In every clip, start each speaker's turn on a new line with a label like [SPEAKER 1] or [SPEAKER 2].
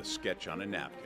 [SPEAKER 1] a sketch on a napkin.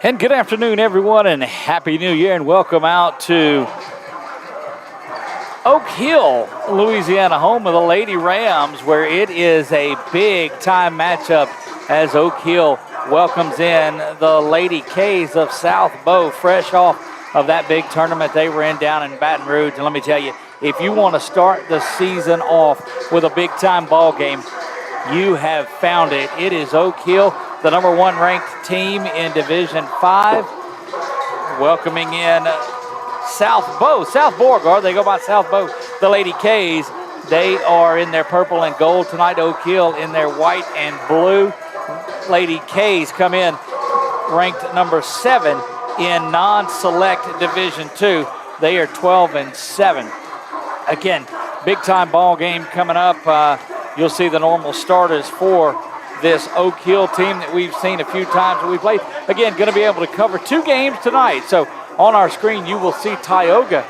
[SPEAKER 1] And good afternoon, everyone, and Happy New Year, and welcome out to Oak Hill, Louisiana, home of the Lady Rams, where it is a big-time matchup as Oak Hill welcomes in the Lady K's of South Beau, fresh off of that big tournament they were in down in Baton Rouge. And let me tell you, if you want to start the season off with a big-time ball game, you have found it. It is Oak Hill, the number one ranked team in Division 5, welcoming in South Beauregard. They go by South Beau, the Lady K's. They are in their purple and gold tonight. Oak Hill in their white and blue. Lady K's come in ranked number 7 in non-select Division 2. They are 12-7. Again, big-time ball game coming up. You'll see the normal starters for this Oak Hill team that we've seen a few times that we played. Again, going to be able to cover 2 games tonight. So on our screen, you will see Tioga.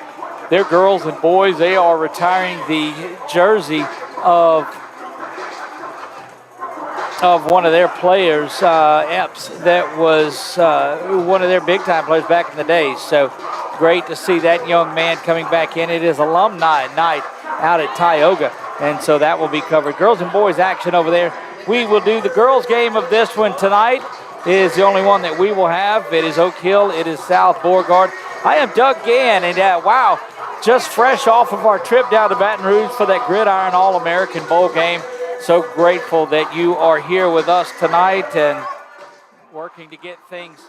[SPEAKER 1] Their girls and boys, they are retiring the jersey of one of their players, Epps, that was one of their big-time players back in the day. So great to see that young man coming back in. It is alumni night out at Tioga, and so that will be covered. Girls and boys action over there. We will do the girls' game of this one tonight. It is the only one that we will have. It is Oak Hill. It is South Beauregard. I am Doug Gann, and wow, just fresh off of our trip down to Baton Rouge for that Gridiron All-American Bowl game. So grateful that you are here with us tonight and working to get things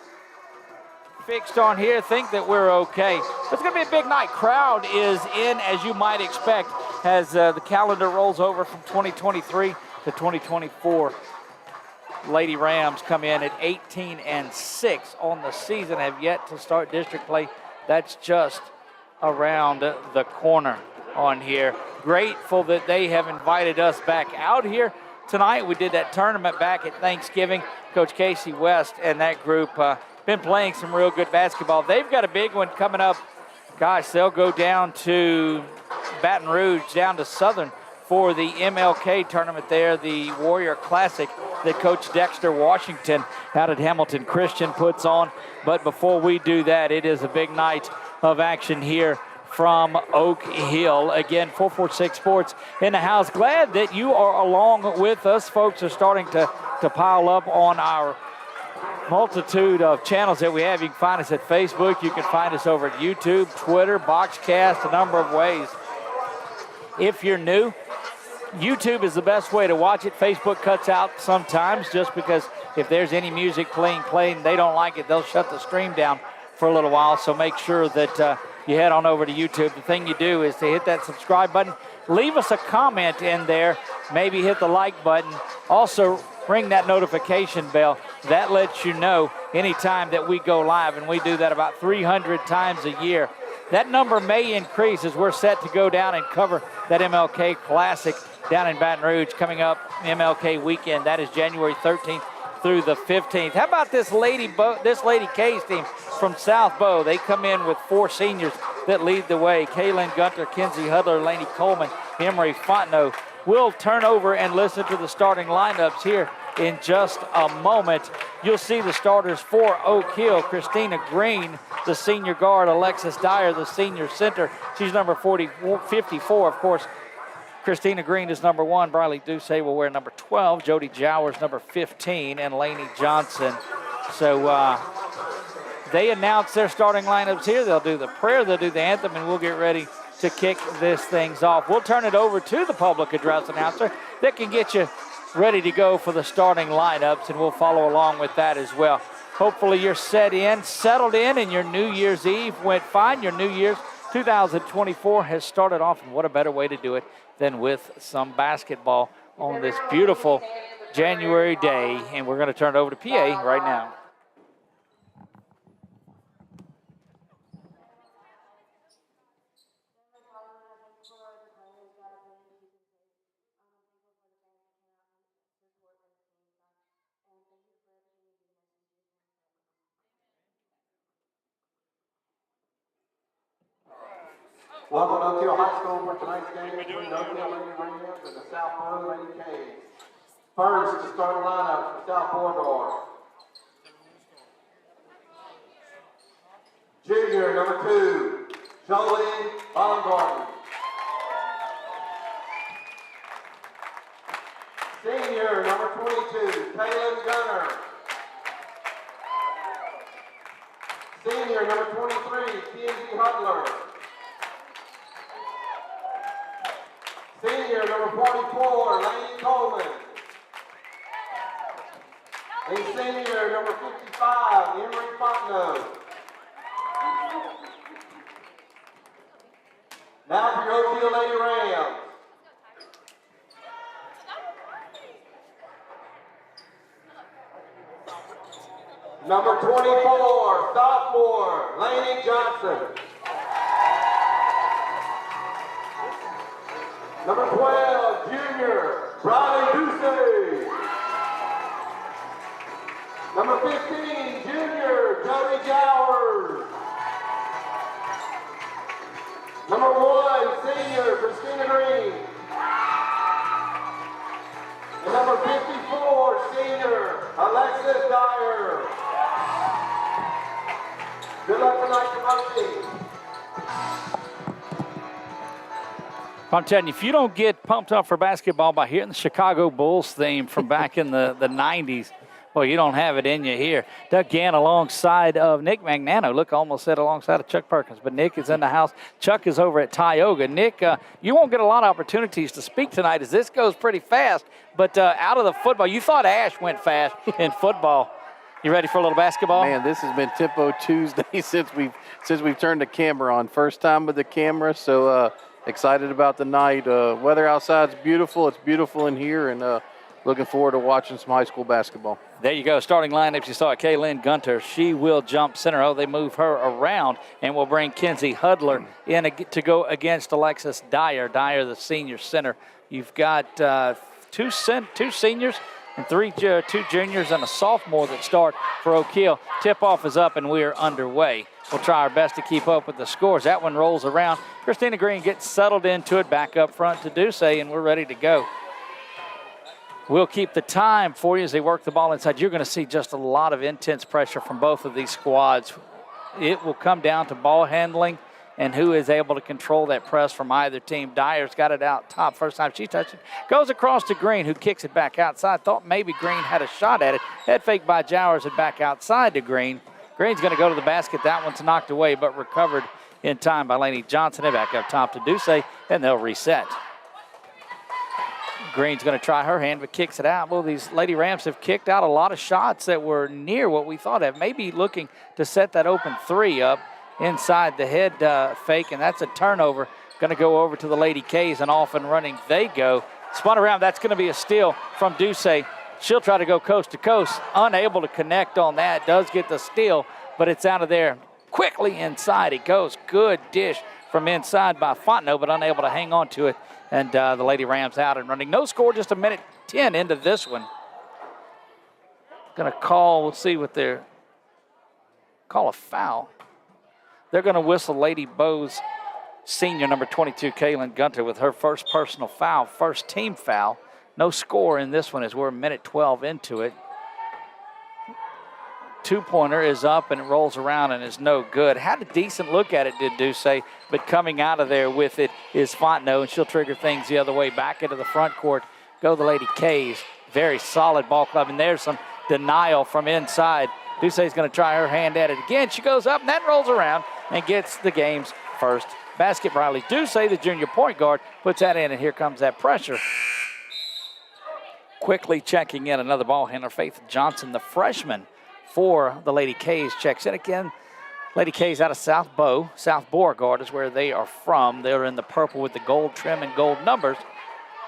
[SPEAKER 1] fixed on here. Think that we're okay. It's going to be a big night. Crowd is in, as you might expect, as the calendar rolls over from 2023 to 2024. Lady Rams come in at 18-6 on the season, have yet to start district play. That's just around the corner on here. Grateful that they have invited us back out here tonight. We did that tournament back at Thanksgiving. Coach Casey West and that group been playing some real good basketball. They've got a big one coming up. Gosh, they'll go down to Baton Rouge, down to Southern for the MLK tournament there, the Warrior Classic that Coach Dexter Washington out at Hamilton Christian puts on. But before we do that, it is a big night of action here from Oak Hill. Again, 446 Sports in the house. Glad that you are along with us. Folks are starting to pile up on our multitude of channels that we have. You can find us at Facebook. You can find us over at YouTube, Twitter, Boxcast, a number of ways. If you're new, YouTube is the best way to watch it. Facebook cuts out sometimes just because if there's any music playing, they don't like it, they'll shut the stream down for a little while. So make sure that you head on over to YouTube. The thing you do is to hit that subscribe button. Leave us a comment in there. Maybe hit the like button. Also, ring that notification bell. That lets you know anytime that we go live, and we do that about 300 times a year. That number may increase as we're set to go down and cover that MLK Classic down in Baton Rouge coming up MLK weekend. That is January 13th through the 15th. How about this Lady K's team from South Beau? They come in with 4 seniors that lead the way. Kaylin Gunter, Kenzie Hudler, Laney Coleman, Emery Fontenot. We'll turn over and listen to the starting lineups here in just a moment. You'll see the starters for Oak Hill. Christina Green, the senior guard. Alexis Dyer, the senior center. She's number 54, of course. Christina Green is number 1. Briley Ducey will wear number 12. Jody Jowers, number 15. And Lainey Johnson. So they announce their starting lineups here. They'll do the prayer, they'll do the anthem, and we'll get ready to kick this things off. We'll turn it over to the public address announcer that can get you ready to go for the starting lineups, and we'll follow along with that as well. Hopefully you're settled in, and your New Year's Eve went fine. Your New Year's 2024 has started off, and what a better way to do it than with some basketball on this beautiful January day. And we're going to turn it over to PA right now.
[SPEAKER 2] Welcome to Oak Hill High School for tonight's game between Oak Hill Lady Rams and the South Beau Lady Caves. First, to start the lineup for South Beauregard. Junior, number 2, Jolie Baumgarten. Senior, number 22, Kaylin Gunner. Senior, number 23, Kenzie Hudler. Senior, number 44, Lane Coleman. And senior, number 55, Emery Fontenot. Now for your Oak Hill Lady Rams. Number 24, sophomore, Lainey Johnson. Number 12, junior, Bradley Ducey. Number 15, junior, Jody Jowers. Number 1, senior, Christina Green. And number 54, senior, Alexis Dyer. Good luck tonight to both teams.
[SPEAKER 1] I'm telling you, if you don't get pumped up for basketball by hearing the Chicago Bulls theme from back in the 90s, well, you don't have it in you here. Doug Gann alongside of Nick Magnano. Look, I almost said alongside of Chuck Perkins, but Nick is in the house. Chuck is over at Tioga. Nick, you won't get a lot of opportunities to speak tonight as this goes pretty fast, but out of the football, you thought Ash went fast in football. You ready for a little basketball?
[SPEAKER 3] Man, this has been Tempo Tuesday since we've turned the camera on. First time with the camera, so excited about the night. Weather outside's beautiful. It's beautiful in here, and looking forward to watching some high school basketball.
[SPEAKER 1] There you go. Starting lineups, you saw Kaylin Gunter. She will jump center. Oh, they move her around, and will bring Kenzie Hudler in to go against Alexis Dyer. Dyer, the senior center. You've got two seniors and two juniors and a sophomore that start for Oak Hill. Tip-off is up, and we are underway. We'll try our best to keep up with the scores. That one rolls around. Christina Green gets settled into it, back up front to Ducey, and we're ready to go. We'll keep the time for you as they work the ball inside. You're going to see just a lot of intense pressure from both of these squads. It will come down to ball handling and who is able to control that press from either team. Dyer's got it out top first time she touched it. Goes across to Green, who kicks it back outside. Thought maybe Green had a shot at it. Head fake by Jowers and back outside to Green. Green's going to go to the basket. That one's knocked away, but recovered in time by Lainey Johnson. And back up top to Ducey, and they'll reset. Green's going to try her hand, but kicks it out. Well, these Lady Rams have kicked out a lot of shots that were near what we thought of. Maybe looking to set that open three up inside the head fake, and that's a turnover. Going to go over to the Lady K's, and off and running they go. Spun around. That's going to be a steal from Ducey. She'll try to go coast to coast. Unable to connect on that. Does get the steal, but it's out of there. Quickly inside it goes. Good dish from inside by Fontenot, but unable to hang on to it. And the Lady Rams out and running. No score, just a minute 10 into this one. Going to call, we'll see what they're, call a foul. They're going to whistle Lady Beau's senior, number 22, Kaylin Gunter, with her first personal foul, first team foul. No score in this one as we're a minute 12 into it. Two-pointer is up and it rolls around and is no good. Had a decent look at it, did Ducey, but coming out of there with it is Fontenot, and she'll trigger things the other way. Back into the front court go the Lady K's. Very solid ball club, and there's some denial from inside. Ducey's going to try her hand at it again. She goes up, and that rolls around and gets the game's first basket. Riley Ducey, the junior point guard, puts that in, and here comes that pressure. Quickly checking in another ball handler, Faith Johnson, the freshman for the Lady K's, checks in again. Lady K's out of South Beau. South Beauregard is where they are from. They're in the purple with the gold trim and gold numbers.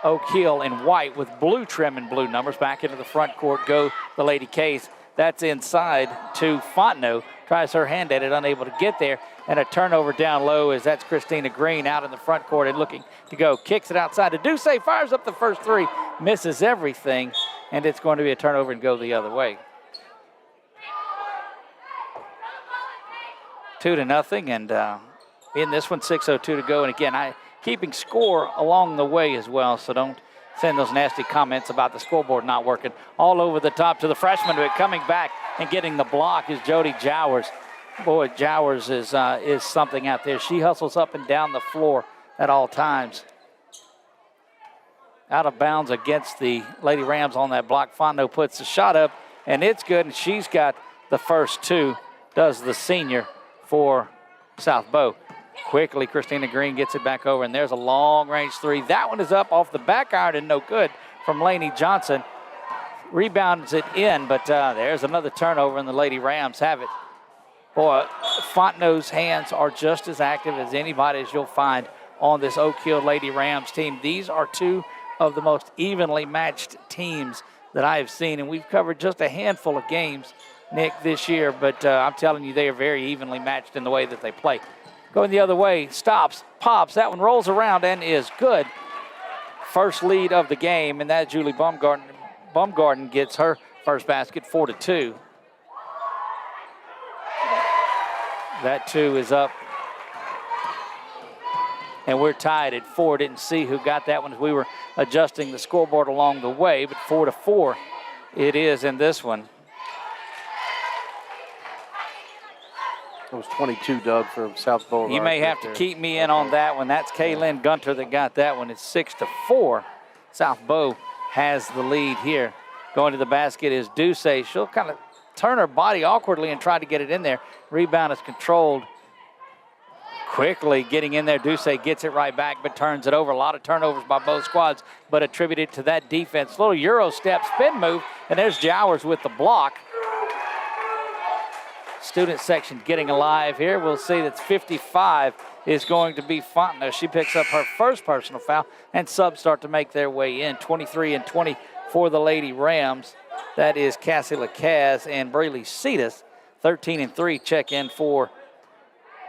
[SPEAKER 1] Oak Hill in white with blue trim and blue numbers. Back into the front court go the Lady K's. That's inside to Fontenot. Tries her hand at it, unable to get there. And a turnover down low as that's Christina Green out in the front court and looking to go. Kicks it outside to Ducey. Fires up the first three. Misses everything. And it's going to be a turnover and go the other way. 2-0, and In this one, 6:02 to go. And again, keeping score along the way as well, so don't send those nasty comments about the scoreboard not working. All over the top to the freshman, but coming back and getting the block is Jody Jowers. Boy, Jowers is something out there. She hustles up and down the floor at all times. Out of bounds against the Lady Rams on that block. Fontenot puts the shot up, and it's good, and she's got the first two, does the senior for South Beau. Quickly, Christina Green gets it back over, and there's a long-range three. That one is up off the back iron and no good from Lainey Johnson. Rebounds it in, but there's another turnover, and the Lady Rams have it. Boy, Fontenot's hands are just as active as anybody as you'll find on this Oak Hill Lady Rams team. These are two of the most evenly matched teams that I have seen, and we've covered just a handful of games, Nick, this year, but I'm telling you, they are very evenly matched in the way that they play. Going the other way, stops, pops, that one rolls around and is good. First lead of the game, and that Julie Baumgarten gets her first basket, 4-2. That two is up. And we're tied at 4. Didn't see who got that one as we were adjusting the scoreboard along the way, but 4-4 it is in this one.
[SPEAKER 3] It was 22, Doug, for South Boulevard.
[SPEAKER 1] You may have to keep me in on that one. That's Kaylin Gunter that got that one. It's 6-4. South Beau has the lead here. Going to the basket is Duce. She'll kind of turn her body awkwardly and try to get it in there. Rebound is controlled. Quickly getting in there, Duce gets it right back, but turns it over. A lot of turnovers by both squads, but attributed to that defense. Little Euro step spin move, and there's Jowers with the block. Student section getting alive here. We'll see that's 55 is going to be Fontenot. She picks up her first personal foul, and subs start to make their way in. 23-20 for the Lady Rams. That is Cassie Lacaz and Braylee Cetus. 13-3 check in for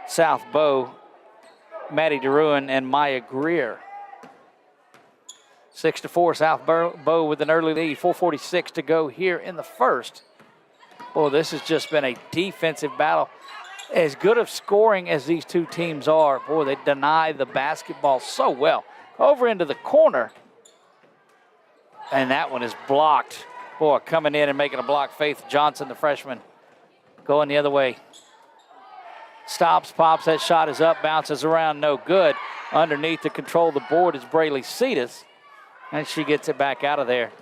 [SPEAKER 1] South Beau, Maddie DeRuin and Maya Greer. 6-4, South Beau with an early lead. 4:46 to go here in the first. Boy, this has just been a defensive battle. As good of scoring as these two teams are, boy, they deny the basketball so well. Over into the corner, and that one is blocked. Boy, coming in and making a block, Faith Johnson, the freshman, going the other way. Stops, pops, that shot is up, bounces around, no good. Underneath to control the board is Braylee Cetus, and she gets it back out of there.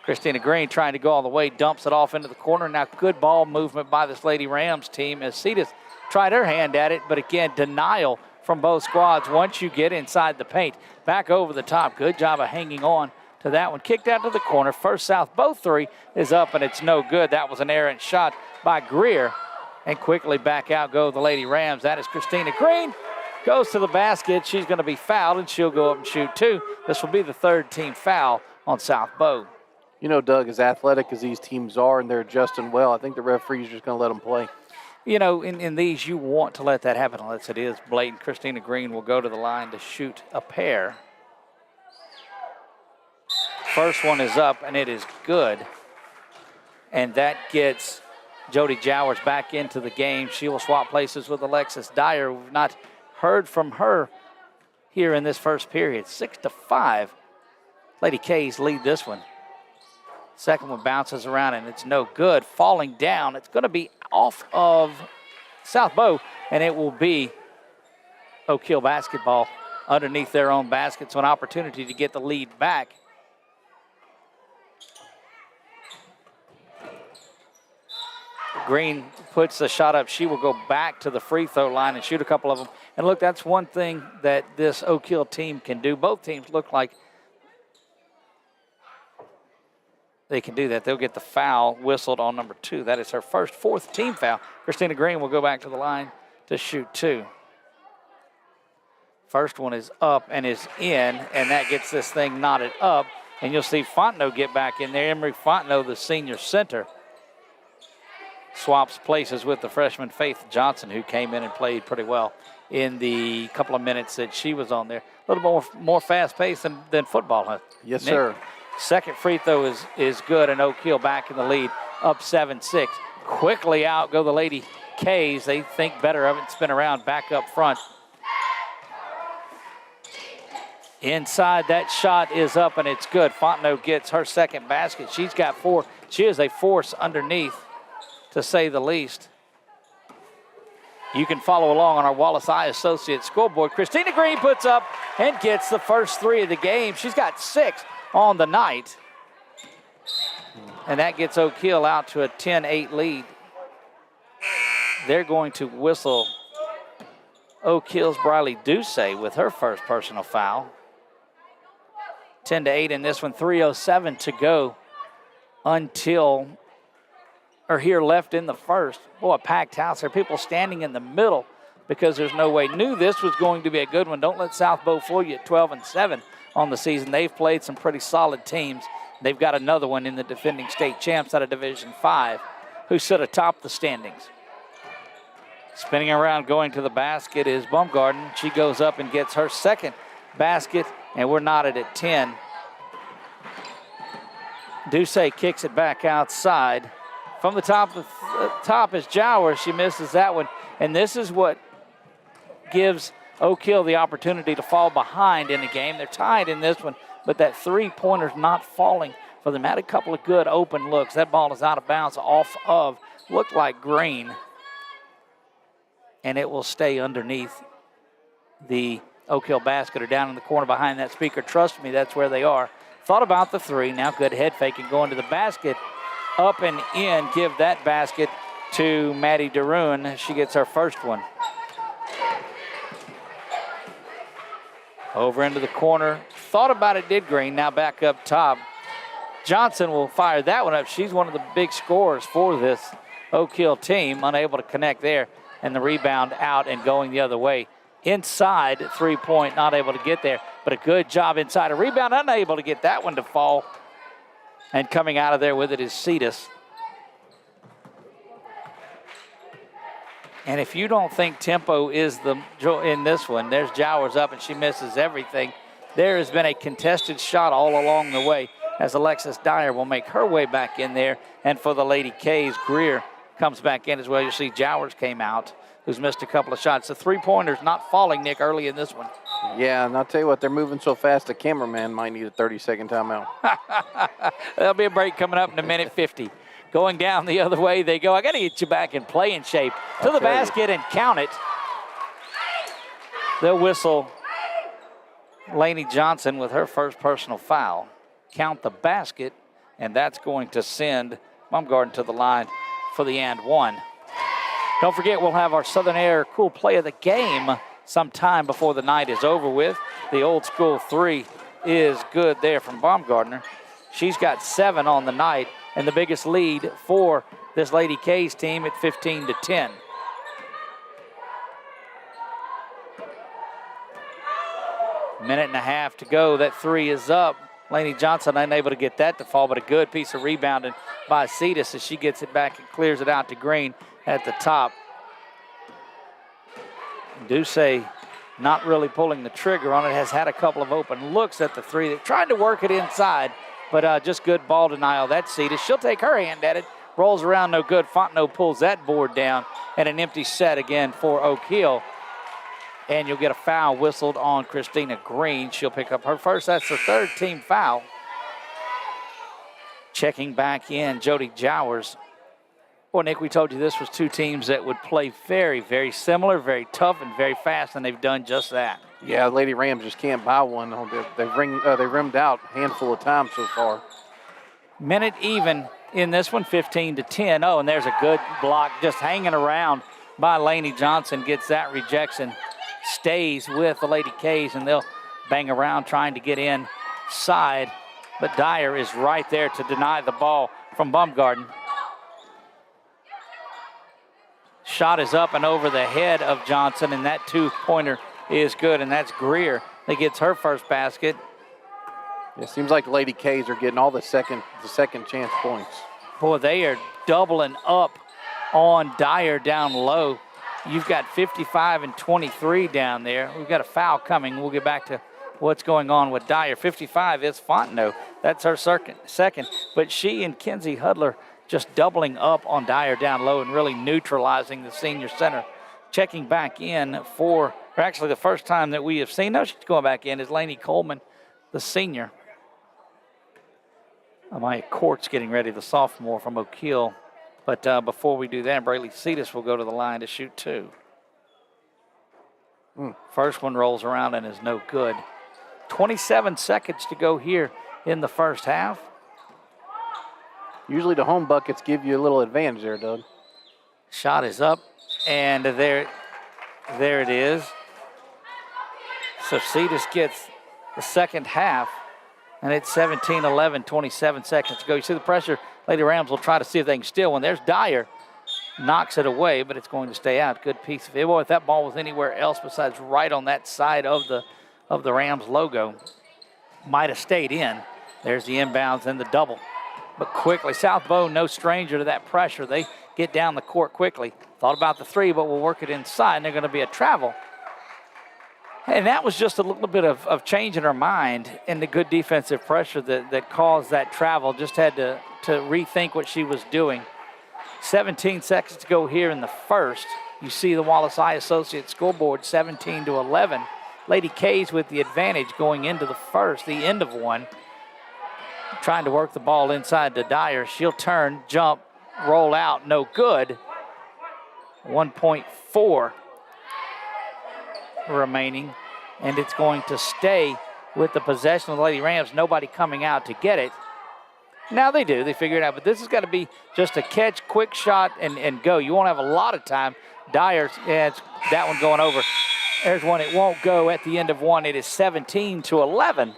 [SPEAKER 1] Christina Green trying to go all the way, dumps it off into the corner. Now good ball movement by this Lady Rams team as Cetus tried her hand at it, but again, denial from both squads once you get inside the paint. Back over the top, good job of hanging on to that one. Kicked out to the corner. First South Beau three is up, and it's no good. That was an errant shot by Greer. And quickly back out go the Lady Rams. That is Christina Green. Goes to the basket. She's going to be fouled, and she'll go up and shoot two. This will be the third team foul on South Beau.
[SPEAKER 3] You know, Doug, as athletic as these teams are and they're adjusting well, I think the referee's just going to let them play.
[SPEAKER 1] You know, in these, you want to let that happen unless it is blatant. Christina Green will go to the line to shoot a pair. First one is up, and it is good. And that gets Jody Jowers back into the game. She will swap places with Alexis Dyer. We've not heard from her here in this first period. 6-5. Lady K's lead this one. Second one bounces around, and it's no good. Falling down, it's going to be off of South Beau, and it will be Oak Hill basketball underneath their own basket. So an opportunity to get the lead back. Green puts the shot up. She will go back to the free throw line and shoot a couple of them. And look, that's one thing that this Oak Hill team can do. Both teams look like they can do that. They'll get the foul whistled on number 2. That is her first, fourth team foul. Christina Green will go back to the line to shoot 2. First one is up and is in, and that gets this thing knotted up. And you'll see Fontenot get back in there. Emery Fontenot, the senior center, swaps places with the freshman Faith Johnson, who came in and played pretty well in the couple of minutes that she was on there. A little more fast-paced than football, huh?
[SPEAKER 3] Yes,
[SPEAKER 1] Nick?
[SPEAKER 3] sir.
[SPEAKER 1] Second free throw is good, and Oak Hill back in the lead, up 7-6. Quickly out go the Lady Kays. They think better of it and spin around back up front. Inside, that shot is up and it's good. Fontenot gets her second basket. She's got 4. She is a force underneath, to say the least. You can follow along on our Wallace Eye Associates scoreboard. Christina Green puts up and gets the first 3 of the game. She's got 6 on the night. And that gets Oak Hill out to a 10-8 lead. They're going to whistle Oak Hill's Briley Ducey with her first personal foul. 10-8 in this one. 3:07 to go here left in the first. Boy, a packed house. There are people standing in the middle because there's no way. Knew this was going to be a good one. Don't let South Beau fool you at 12-7 on the season. They've played some pretty solid teams. They've got another one in the defending state champs out of Division 5 who sit atop the standings. Spinning around, going to the basket is Baumgarten. She goes up and gets her second basket, and we're knotted at 10. Ducey kicks it back outside. From the top is Jowers. She misses that one. And this is what gives Oak Hill the opportunity to fall behind in the game. They're tied in this one, but that three-pointer's not falling for them. Had a couple of good open looks. That ball is out of bounds off of, looked like Green. And it will stay underneath the Oak Hill basket or down in the corner behind that speaker. Trust me, that's where they are. Thought about the 3. Now good head fake and going to the basket. Up and in, give that basket to Maddie DeRuin. She gets her first one. Over into the corner. Thought about it, did Green. Now back up top. Johnson will fire that one up. She's one of the big scorers for this Oak Hill team. Unable to connect there. And the rebound out and going the other way. Inside, 3-point, not able to get there. But a good job inside. A rebound, unable to get that one to fall. And coming out of there with it is Cetus. And if you don't think tempo is in this one, there's Jowers up and she misses everything. There has been a contested shot all along the way as Alexis Dyer will make her way back in there. And for the Lady K's, Greer comes back in as well. You see Jowers came out, who's missed a couple of shots. The three-pointer's not falling, Nick, early in this one.
[SPEAKER 3] Yeah, and I'll tell you what, they're moving so fast, the cameraman might need a 30-second timeout.
[SPEAKER 1] There'll be a break coming up in a minute 50. Going down the other way they go. I got to get you back in playing shape. To the basket and count it. They'll whistle Lainey Johnson with her first personal foul. Count the basket, and that's going to send Baumgarten to the line for the and one. Don't forget, we'll have our Southern Air Cool Play of the Game sometime before the night is over with. The old school 3 is good there from Baumgartner. She's got 7 on the night, and the biggest lead for this Lady K's team at 15-10. Minute and a half to go. That 3 is up. Lainey Johnson unable to get that to fall, but a good piece of rebounding by Cetus as she gets it back and clears it out to Green at the top. Ducey not really pulling the trigger on it, has had a couple of open looks at the 3. They tried to work it inside, but just good ball denial. That's Cetus. She'll take her hand at it. Rolls around, no good. Fontenot pulls that board down, and an empty set again for Oak Hill. And you'll get a foul whistled on Christina Green. She'll pick up her first. That's the 3rd team foul. Checking back in, Jody Jowers. Well, Nick, we told you this was 2 teams that would play very, very similar, very tough, and very fast, and they've done just that.
[SPEAKER 3] Yeah, Lady Rams just can't buy one. They've rimmed out a handful of times so far.
[SPEAKER 1] Minute even in this one, 15-10. Oh, and there's a good block just hanging around by Lainey Johnson. Gets that rejection. Stays with the Lady K's, and they'll bang around trying to get inside. But Dyer is right there to deny the ball from Baumgarten. Shot is up and over the head of Johnson, and that 2-pointer is good, and that's Greer that gets her first basket.
[SPEAKER 3] It seems like Lady K's are getting all the second chance points.
[SPEAKER 1] Boy, they are doubling up on Dyer down low. You've got 55 and 23 down there. We've got a foul coming. We'll get back to what's going on with Dyer. 55 is Fontenot. That's her second. But she and Kenzie Hudler just doubling up on Dyer down low and really neutralizing the senior center. Checking back in for, or actually the first time that we have seen, no, she's going back in, is Lainey Coleman, the senior. Amaya Court's getting ready, the sophomore from Oak Hill. But before we do that, Braylee Cetus will go to the line to shoot 2. First one rolls around and is no good. 27 seconds to go here in the first half.
[SPEAKER 3] Usually the home buckets give you a little advantage there, Doug.
[SPEAKER 1] Shot is up, and there it is. So Cetus gets the second half, and it's 17-11, 27 seconds to go. You see the pressure. Lady Rams will try to see if they can steal one. There's Dyer. Knocks it away, but it's going to stay out. Good piece of it. Well, if that ball was anywhere else besides right on that side of the Rams logo, might have stayed in. There's the inbounds and the double. But quickly, South Beau, no stranger to that pressure. They get down the court quickly. Thought about the 3, but we'll work it inside, and they're going to be a travel. And that was just a little bit of change in her mind, and the good defensive pressure that caused that travel. Just had to rethink what she was doing. 17 seconds to go here in the first. You see the Wallace High Associates scoreboard, 17-11. Lady K's with the advantage going into the first, the end of one. Trying to work the ball inside to Dyer. She'll turn, jump, roll out, no good. 1.4 remaining, and it's going to stay with the possession of the Lady Rams. Nobody coming out to get it. Now they do. They figure it out. But this has got to be just a catch, quick shot, and go. You won't have a lot of time. Dyer's, it's that one going over. There's one. It won't go at the end of one. It is 17-11.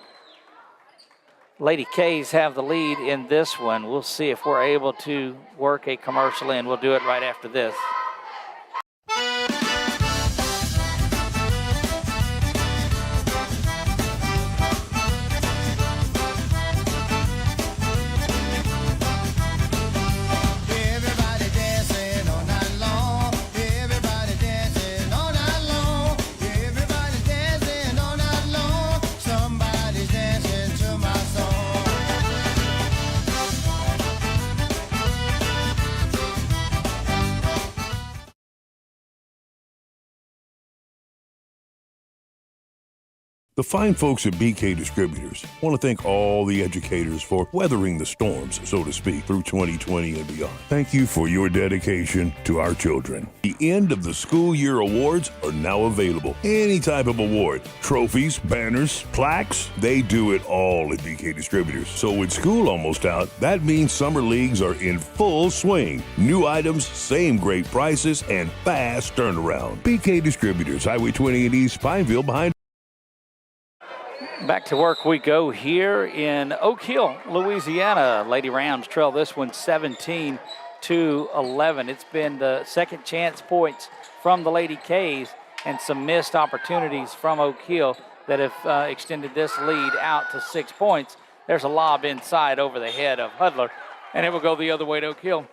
[SPEAKER 1] Lady K's have the lead in this one. We'll see if we're able to work a commercial in. We'll do it right after this.
[SPEAKER 4] The fine folks at BK Distributors want to thank all the educators for weathering the storms, so to speak, through 2020 and beyond. Thank you for your dedication to our children. The end of the school year awards are now available. Any type of award, trophies, banners, plaques, they do it all at BK Distributors. So with school almost out, that means summer leagues are in full swing. New items, same great prices, and fast turnaround. BK Distributors, Highway 20 in East Pineville behind.
[SPEAKER 1] Back to work we go here in Oak Hill, Louisiana. Lady Rams trail this one 17-11. It's been the second chance points from the Lady K's and some missed opportunities from Oak Hill that have extended this lead out to 6 points. There's a lob inside over the head of Hudler, and it will go the other way to Oak Hill.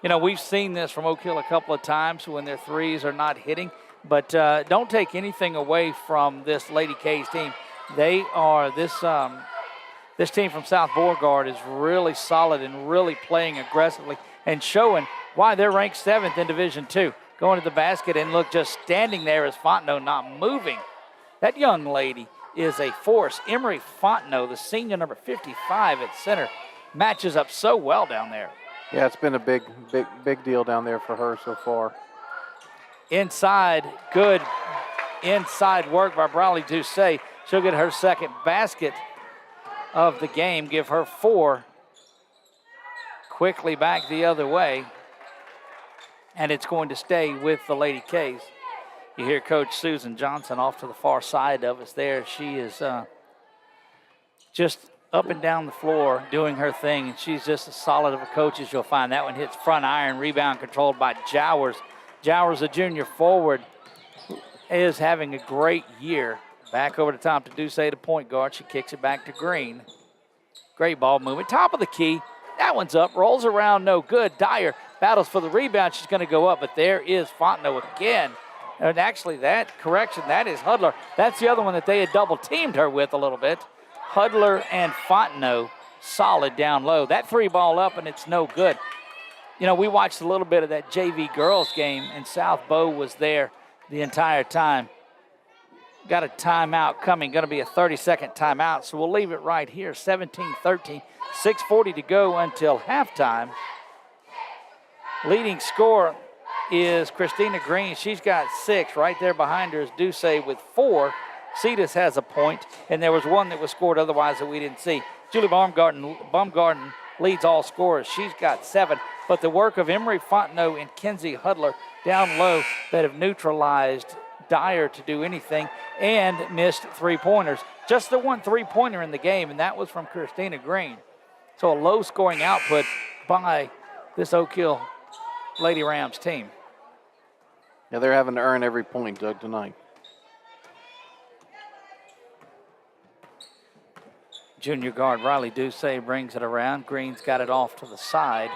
[SPEAKER 1] You know, we've seen this from Oak Hill a couple of times when their threes are not hitting. But don't take anything away from this Lady K's team. They are, this team from South Beauregard is really solid and really playing aggressively and showing why they're ranked 7th in Division II. Going to the basket and look, just standing there as Fontenot not moving. That young lady is a force. Emery Fontenot, the senior number 55 at center, matches up so well down there.
[SPEAKER 3] Yeah, it's been a big deal down there for her so far.
[SPEAKER 1] Inside, good inside work by Brawley Doucet. She'll get her second basket of the game, give her 4. Quickly back the other way, and it's going to stay with the Lady K's. You hear Coach Susan Johnson off to the far side of us there. She is just up and down the floor doing her thing, and she's just as solid of a coach as you'll find. That one hits front iron, rebound controlled by Jowers. Jowers, a junior forward, is having a great year. Back over the top to Doucet, the point guard. She kicks it back to Green. Great ball movement. Top of the key. That one's up. Rolls around, no good. Dyer battles for the rebound. She's going to go up, but there is Fontenot again. And actually, that is Hudler. That's the other one that they had double-teamed her with a little bit. Hudler and Fontenot solid down low. That 3 ball up, and it's no good. You know, we watched a little bit of that JV girls game, and South Beau was there the entire time. Got a timeout coming, going to be a 30-second timeout, so we'll leave it right here, 17-13, 6:40 to go until halftime. Leading scorer is Christina Green. She's got 6. Right there behind her is Duce with 4. Cetus has a point, and there was one that was scored otherwise that we didn't see. Julie Baumgarten leads all scorers. She's got 7. But the work of Emery Fontenot and Kenzie Hudler down low that have neutralized Dyer to do anything and missed 3-pointers. Just the one 3-pointer in the game, and that was from Christina Green. So a low-scoring output by this Oak Hill Lady Rams team.
[SPEAKER 3] Yeah, they're having to earn every point, Doug, tonight.
[SPEAKER 1] Junior guard Riley Duce brings it around. Green's got it off to the side.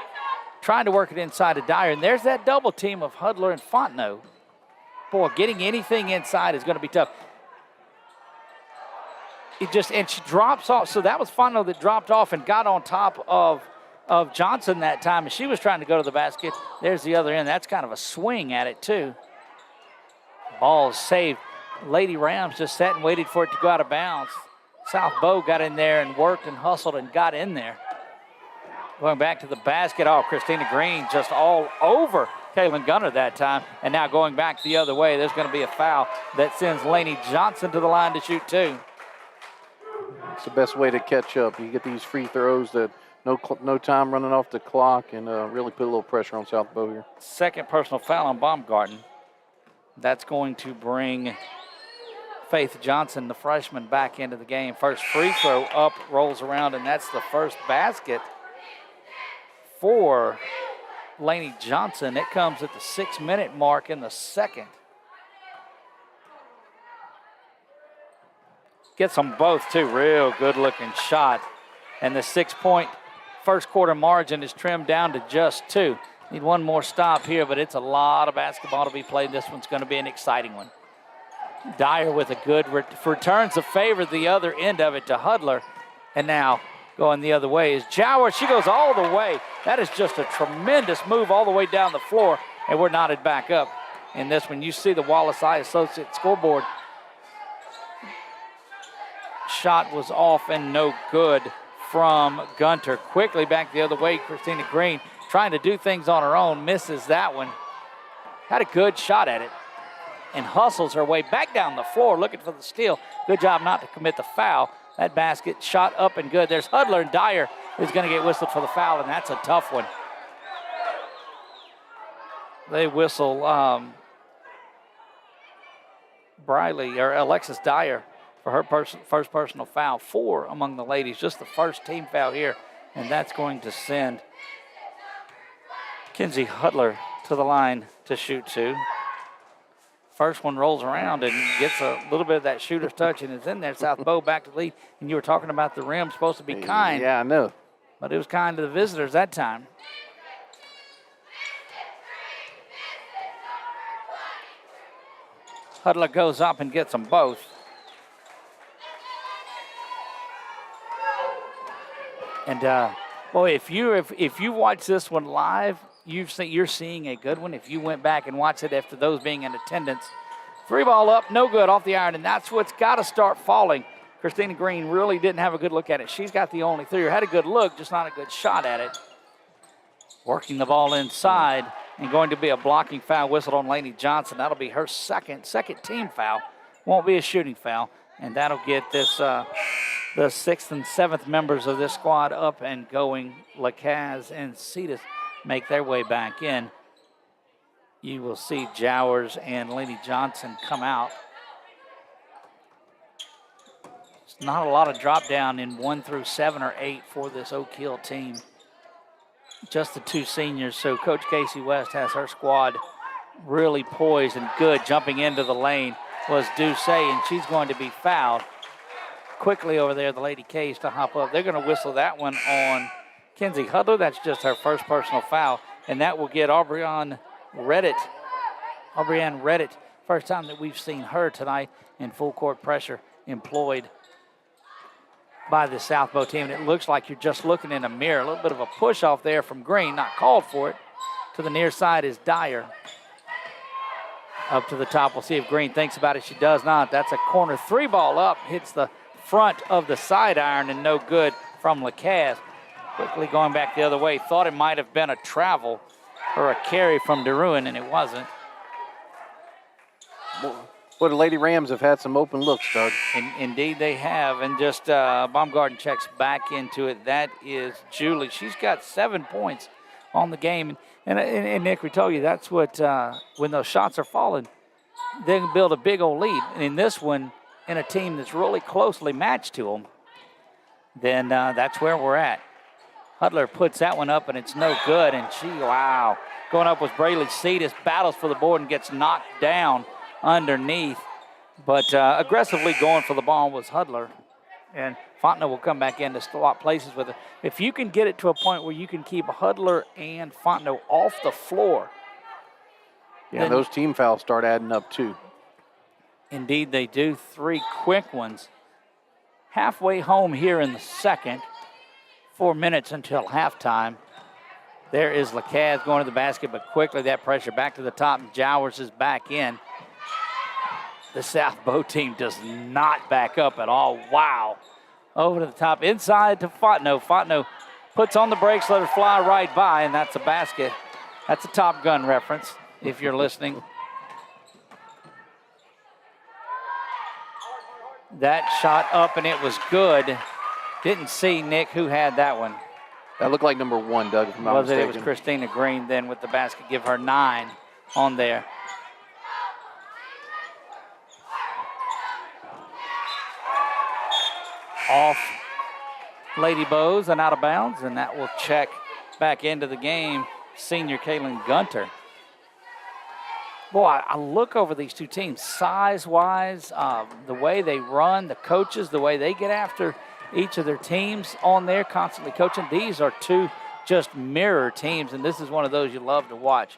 [SPEAKER 1] Trying to work it inside of Dyer, and there's that double team of Hudler and Fontenot. Boy, getting anything inside is going to be tough. And she drops off. So that was Fontenot that dropped off and got on top of Johnson that time, and she was trying to go to the basket. There's the other end. That's kind of a swing at it, too. Ball saved. Lady Rams just sat and waited for it to go out of bounds. South Beau got in there and worked and hustled and got in there. Going back to the basket. Oh, Christina Green just all over Kaylin Gunner that time. And now going back the other way, there's going to be a foul that sends Lainey Johnson to the line to shoot 2.
[SPEAKER 3] It's the best way to catch up. You get these free throws that no time running off the clock and really put a little pressure on South Beau here.
[SPEAKER 1] Second personal foul on Baumgarten. That's going to bring Faith Johnson, the freshman, back into the game. First free throw up, rolls around, and that's the first basket for Lainey Johnson. It comes at the 6-minute mark in the second. Gets them both, too. Real good-looking shot. And the 6-point first quarter margin is trimmed down to just 2. Need one more stop here, but it's a lot of basketball to be played. This one's going to be an exciting one. Dyer with a good returns the favor the other end of it to Hudler. And now going the other way is Jower. She goes all the way. That is just a tremendous move all the way down the floor, and we're knotted back up. In this one, you see the Wallace Eye Associate scoreboard. Shot was off and no good from Gunter. Quickly back the other way, Christina Green trying to do things on her own, misses that one. Had a good shot at it and hustles her way back down the floor looking for the steal. Good job not to commit the foul. That basket shot up and good. There's Hudler, and Dyer is going to get whistled for the foul, and that's a tough one. They whistle Briley or Alexis Dyer for her first personal foul. 4 among the ladies, just the first team foul here, and that's going to send Kenzie Hudler to the line to shoot 2. First one rolls around and gets a little bit of that shooter's touch and is in there. South Beau back to lead. And you were talking about the rim supposed to be kind.
[SPEAKER 3] Yeah, I know.
[SPEAKER 1] But it was kind to the visitors that time. Hudler goes up and gets them both. And boy, if you watch this one live, you're seeing a good one. If you went back and watched it after those being in attendance, 3 ball up, no good off the iron, and that's what's got to start falling. Christina Green really didn't have a good look at it. She's got the only 3, or had a good look, just not a good shot at it. Working the ball inside, and going to be a blocking foul whistled on Lainey Johnson. That'll be her second team foul. Won't be a shooting foul, and that'll get this the 6th and 7th members of this squad up and going. Lacaz and Cetus make their way back in. You will see Jowers and Lainey Johnson come out. It's not a lot of drop down in 1 through 7 or 8 for this Oak Hill team. Just the 2 seniors, so Coach Casey West has her squad really poised and good. Jumping into the lane was Duce, and she's going to be fouled. Quickly over there, the Lady K's to hop up. They're going to whistle that one on Kenzie Hudler. That's just her first personal foul, and that will get Aubrianne Redditt, first time that we've seen her tonight in full court pressure employed. by the South Bow team. And it looks like you're just looking in a mirror. A little bit of a push off there from Green, not called for it. To the near side is Dyer. Up to the top, we'll see if Green thinks about it. She does not. That's a corner 3 ball up, hits the front of the side iron and no good from Lacaze. Quickly going back the other way. Thought it might have been a travel or a carry from DeRuin, and it wasn't.
[SPEAKER 3] Well, the Lady Rams have had some open looks, Doug.
[SPEAKER 1] Indeed they have, and just Baumgarten checks back into it. That is Julie. She's got 7 points on the game. And Nick, we told you that's what, when those shots are falling, they can build a big old lead. And in this one, in a team that's really closely matched to them, then that's where we're at. Hudler puts that one up, and it's no good. And wow. Going up with Braylee Cetus, battles for the board and gets knocked down underneath. But aggressively going for the ball was Hudler. And Fontenot will come back in to swap places with it. If you can get it to a point where you can keep Hudler and Fontenot off the floor.
[SPEAKER 3] Yeah, those team fouls start adding up too.
[SPEAKER 1] Indeed they do. 3 quick ones. Halfway home here in the second. 4 minutes until halftime. There is Lacaze going to the basket, but quickly that pressure back to the top, and Jowers is back in. The South Bow team does not back up at all. Wow. Over to the top, inside to Fontenot. Fontenot puts on the brakes, let her fly right by, and that's a basket. That's a Top Gun reference, if you're listening. That shot up, and it was good. Didn't see, Nick, who had that one.
[SPEAKER 3] That looked like number 1, Doug, if I'm not mistaken.
[SPEAKER 1] It was Christina Green then with the basket. Give her 9 on there. Off Lady Bows and out of bounds, and that will check back into the game senior Kaylin Gunter. Boy, I look over these two teams, size-wise, the way they run, the coaches, the way they get after each of their teams on there, constantly coaching. These are two just mirror teams, and this is one of those you love to watch.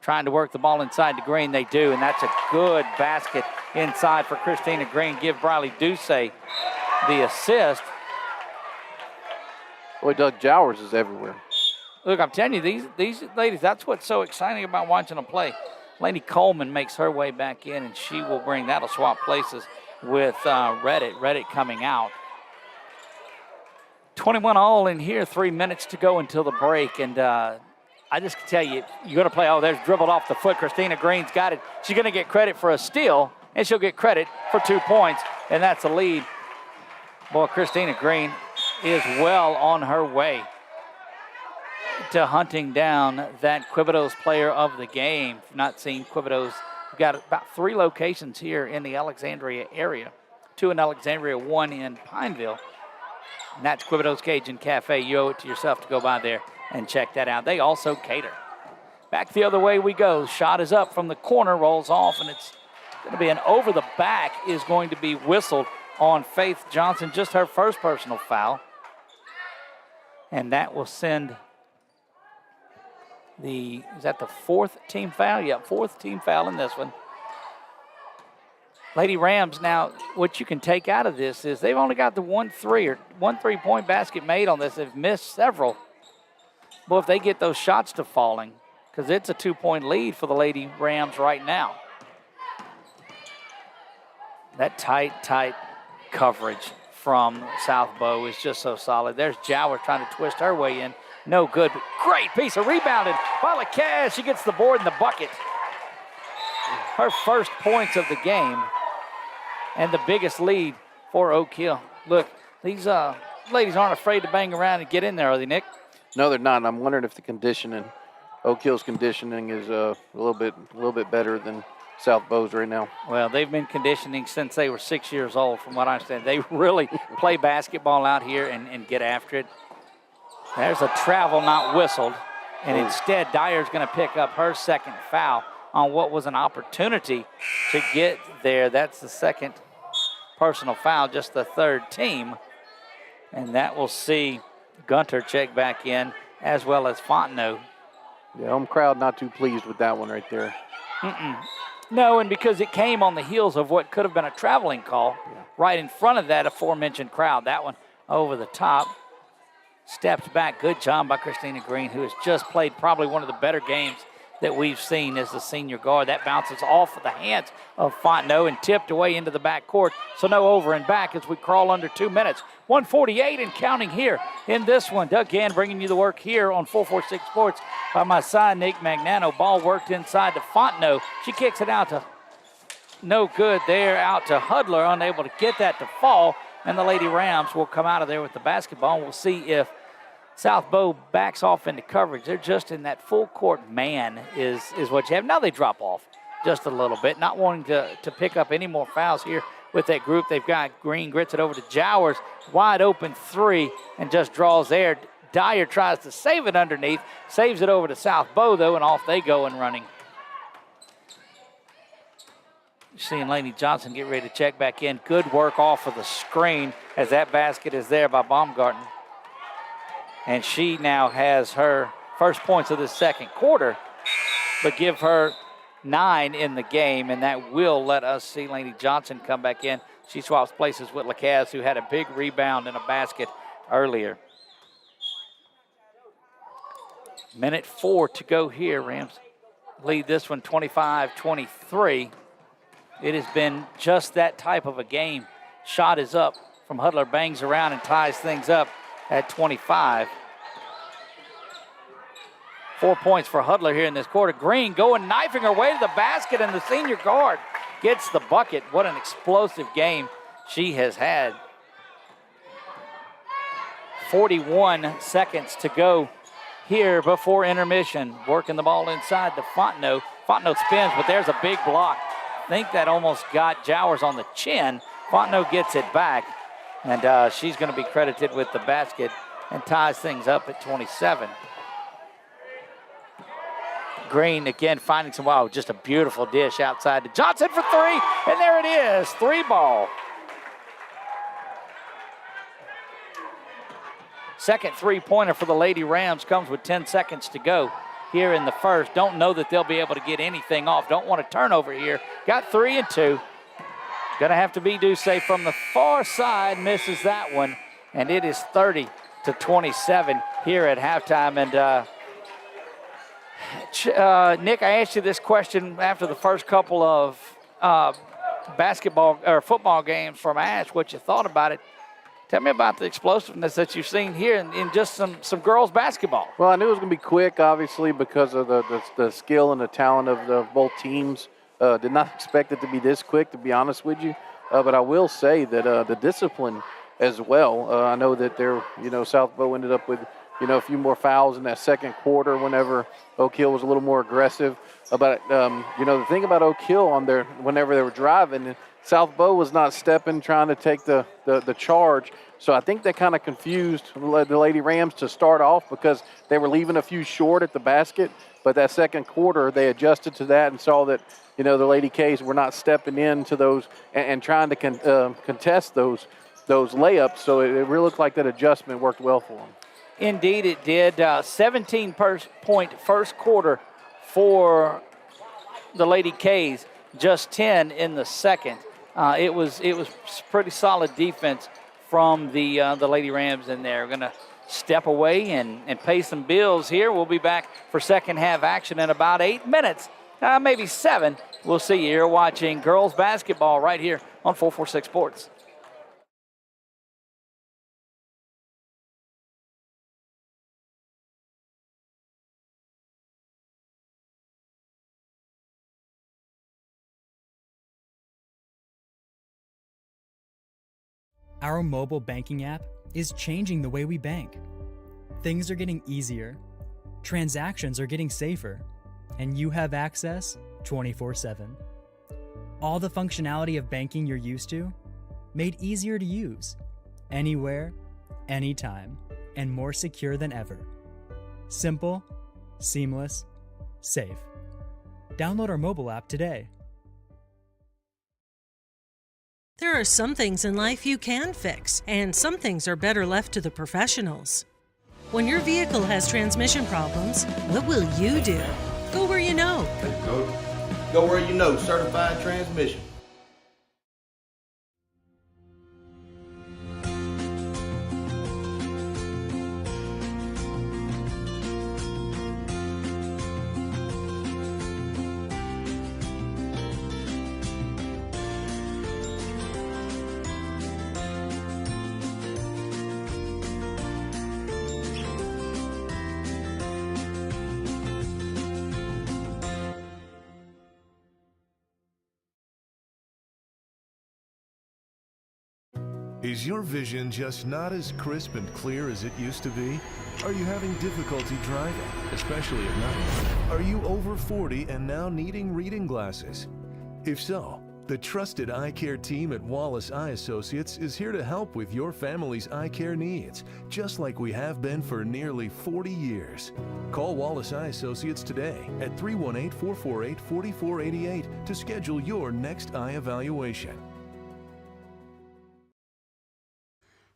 [SPEAKER 1] Trying to work the ball inside the Green, they do, and that's a good basket inside for Christina Green. Give Briley Ducey the assist.
[SPEAKER 3] Boy, Doug, Jowers is everywhere.
[SPEAKER 1] Look, I'm telling you, these ladies, that's what's so exciting about watching them play. Lady Coleman makes her way back in, and she will bring, that'll swap places with Redditt coming out. 21 all in here, 3 minutes to go until the break, and I just can tell you, you're going to play, there's dribbled off the foot. Christina Green's got it. She's going to get credit for a steal, and she'll get credit for 2 points, and that's a lead. Boy, Christina Green is well on her way to hunting down that Quibido's player of the game. If you've not seen Quibido's, we've got about 3 locations here in the Alexandria area. 2 in Alexandria, 1 in Pineville. And that's Quibido's Cajun Cafe. You owe it to yourself to go by there and check that out. They also cater. Back the other way we go. Shot is up from the corner, rolls off, and it's going to be an over the back is going to be whistled on Faith Johnson, just her first personal foul. And that will send is that the 4th team foul? Yeah, 4th team foul in this one. Lady Rams, now, what you can take out of this is they've only got the 1 3-point basket made on this. They've missed several. Well, if they get those shots to falling, because it's a 2-point lead for the Lady Rams right now. That tight coverage from South Bow is just so solid. There's Jowers trying to twist her way in. No good, but great piece of rebounding by Lacaze. She gets the board and the bucket. Her first points of the game and the biggest lead for Oak Hill. Look, these ladies aren't afraid to bang around and get in there, are they, Nick?
[SPEAKER 3] No, they're not. I'm wondering if the conditioning, Oak Hill's conditioning is a little bit better than South Bow's right now.
[SPEAKER 1] Well, they've been conditioning since they were 6 years old, from what I understand. They really play basketball out here and get after it. There's a travel not whistled, and instead Dyer's going to pick up her second foul on what was an opportunity to get there. That's the second personal foul, just the 3rd team. And that will see Gunter check back in, as well as Fontenot.
[SPEAKER 3] Yeah, home crowd not too pleased with that one right there.
[SPEAKER 1] No, and because it came on the heels of what could have been a traveling call, right in front of that aforementioned crowd. That one over the top. Steps back. Good job by Christina Green, who has just played probably one of the better games that we've seen as the senior guard. That bounces off of the hands of Fontenot and tipped away into the back court. So no over and back as we crawl under 2 minutes. 148 and counting here in this one. Doug Gann bringing you the work here on 446 Sports by my side, Nick Magnano. Ball worked inside to Fontenot. She kicks it out to no good there, out to Hudler, unable to get that to fall. And the Lady Rams will come out of there with the basketball. We'll see if South Beau backs off into coverage. They're just in that full court man is what you have. Now they drop off just a little bit, not wanting to pick up any more fouls here with that group. They've got Green, grits it over to Jowers, wide open three, and just draws there. Dyer tries to save it underneath, saves it over to South Beau, though, and off they go and running. Seeing Lainey Johnson get ready to check back in. Good work off of the screen as that basket is there by Baumgarten. And she now has her first points of the second quarter, but give her 9 in the game, and that will let us see Lainey Johnson come back in. She swaps places with Lacaz, who had a big rebound and a basket earlier. Minute 4 to go here. Rams lead this one 25-23. It has been just that type of a game. Shot is up from Hudler, bangs around and ties things up at 25. 4 points for Hudler here in this quarter. Green going, knifing her way to the basket, and the senior guard gets the bucket. What an explosive game she has had. 41 seconds to go here before intermission. Working the ball inside to Fontenot. Fontenot spins, but there's a big block. I think that almost got Jowers on the chin. Fontenot gets it back, and she's going to be credited with the basket and ties things up at 27. Green again finding some, wow, just a beautiful dish outside to Johnson for three, and there it is, 3 ball. Second three-pointer for the Lady Rams comes with 10 seconds to go here in the first. Don't know that they'll be able to get anything off. Don't want a turnover here. Got 3 and 2. Gonna have to be Duce from the far side, misses that one, and it is 30-27 here at halftime. And Nick, I asked you this question after the first couple of basketball or football games from Ash, what you thought about it. Tell me about the explosiveness that you've seen here in just some girls basketball.
[SPEAKER 3] Well, I knew it was going to be quick, obviously, because of the skill and the talent of both teams. Did not expect it to be this quick, to be honest with you. But I will say that the discipline as well. I know that South Beau ended up with, a few more fouls in that second quarter whenever Oak Hill was a little more aggressive. But, the thing about Oak Hill whenever they were driving, South Beau was not stepping, trying to take the charge. So I think that kind of confused the Lady Rams to start off because they were leaving a few short at the basket. But that second quarter, they adjusted to that and saw that, the Lady K's were not stepping into those and trying to contest those layups. So it really looked like that adjustment worked well for them.
[SPEAKER 1] Indeed, it did. 17-point first quarter for the Lady K's, just 10 in the second. It was pretty solid defense from the Lady Rams in there. We're going to step away and pay some bills here. We'll be back for second half action in about 8 minutes, maybe 7. We'll see you here watching girls basketball right here on 446 Sports.
[SPEAKER 5] Our mobile banking app is changing the way we bank. Things are getting easier, transactions are getting safer, and you have access 24/7. All the functionality of banking you're used to, made easier to use, anywhere, anytime, and more secure than ever. Simple, seamless, safe. Download our mobile app today.
[SPEAKER 6] There are some things in life you can fix, and some things are better left to the professionals. When your vehicle has transmission problems, what will you do? Go where you know.
[SPEAKER 7] Go where you know, Certified Transmission.
[SPEAKER 8] Is your vision just not as crisp and clear as it used to be? Are you having difficulty driving, especially at night? Are you over 40 and now needing reading glasses? If so, the trusted eye care team at Wallace Eye Associates is here to help with your family's eye care needs, just like we have been for nearly 40 years. Call Wallace Eye Associates today at 318-448-4488 to schedule your next eye evaluation.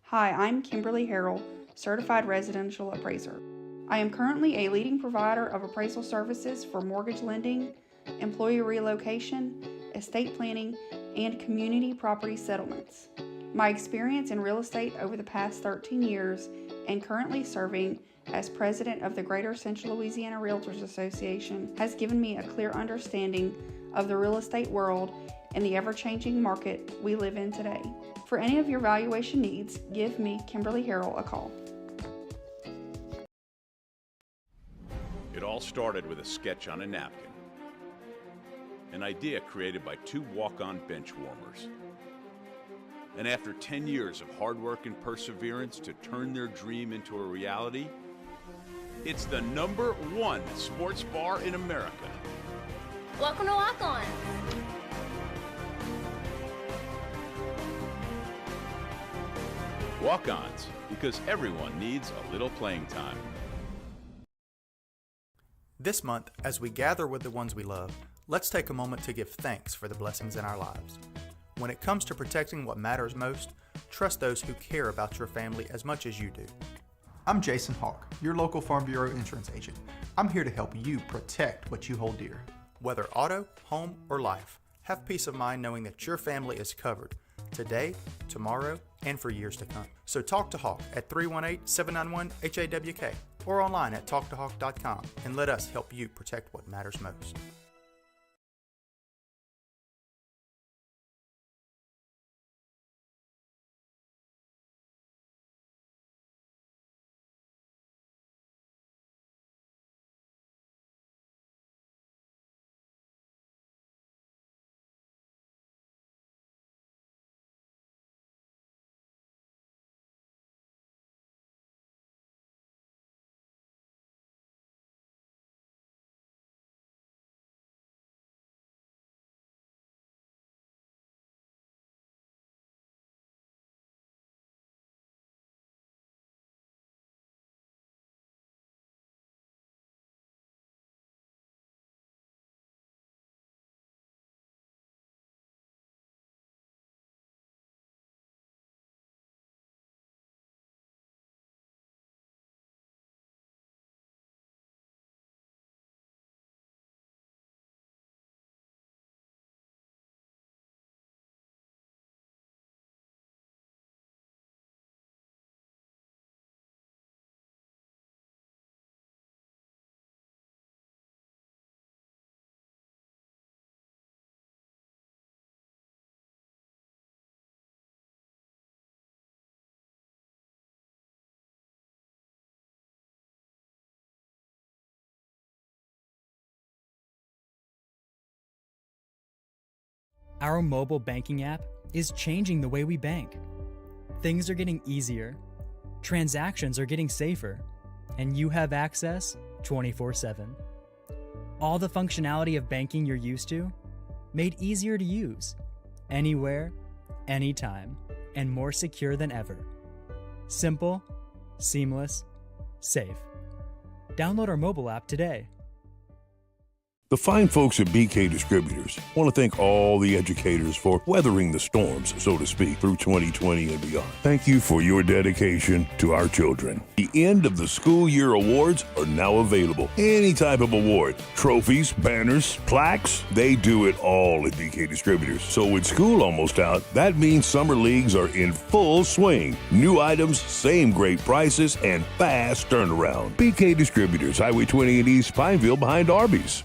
[SPEAKER 9] Hi, I'm Kimberly Harrell, Certified Residential Appraiser. I am currently a leading provider of appraisal services for mortgage lending, employee relocation, estate planning, and community property settlements. My experience in real estate over the past 13 years and currently serving as president of the Greater Central Louisiana Realtors Association has given me a clear understanding of the real estate world and the ever-changing market we live in today. For any of your valuation needs, give me, Kimberly Harrell, a call.
[SPEAKER 10] It all started with a sketch on a napkin. An idea created by two walk-on bench warmers. And after 10 years of hard work and perseverance to turn their dream into a reality, it's the #1 sports bar in America.
[SPEAKER 11] Welcome to Walk On.
[SPEAKER 10] Walk-ons, because everyone needs a little playing time.
[SPEAKER 12] This month, as we gather with the ones we love, let's take a moment to give thanks for the blessings in our lives. When it comes to protecting what matters most, trust those who care about your family as much as you do.
[SPEAKER 13] I'm Jason Hawk, your local Farm Bureau insurance agent. I'm here to help you protect what you hold dear.
[SPEAKER 12] Whether auto, home, or life, have peace of mind knowing that your family is covered today, tomorrow, and for years to come. So talk to Hawk at 318-791-HAWK or online at talktohawk.com and let us help you protect what matters most.
[SPEAKER 5] Our mobile banking app is changing the way we bank. Things are getting easier, transactions are getting safer, and you have access 24/7. All the functionality of banking you're used to, made easier to use, anywhere, anytime, and more secure than ever. Simple, seamless, safe. Download our mobile app today.
[SPEAKER 4] The fine folks at BK Distributors want to thank all the educators for weathering the storms, so to speak, through 2020 and beyond. Thank you for your dedication to our children. The end of the school year awards are now available. Any type of award, trophies, banners, plaques, they do it all at BK Distributors. So with school almost out, that means summer leagues are in full swing. New items, same great prices, and fast turnaround. BK Distributors, Highway 20 in East Pineville behind Arby's.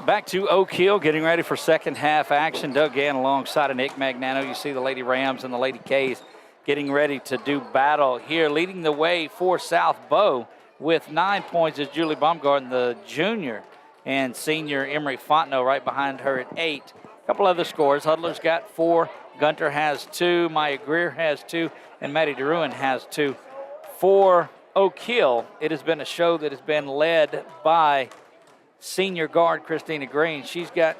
[SPEAKER 1] Back to Oak Hill, getting ready for second half action. Doug Gann alongside of Nick Magnano. You see the Lady Rams and the Lady K's getting ready to do battle here. Leading the way for South Beau with 9 points is Julie Baumgarten, the junior, and senior Emery Fontenot right behind her at 8. A couple other scores. Hudler's got 4, Gunter has 2, Maya Greer has 2, and Maddie DeRuin has 2. For Oak Hill, it has been a show that has been led by senior guard Christina Green. She's got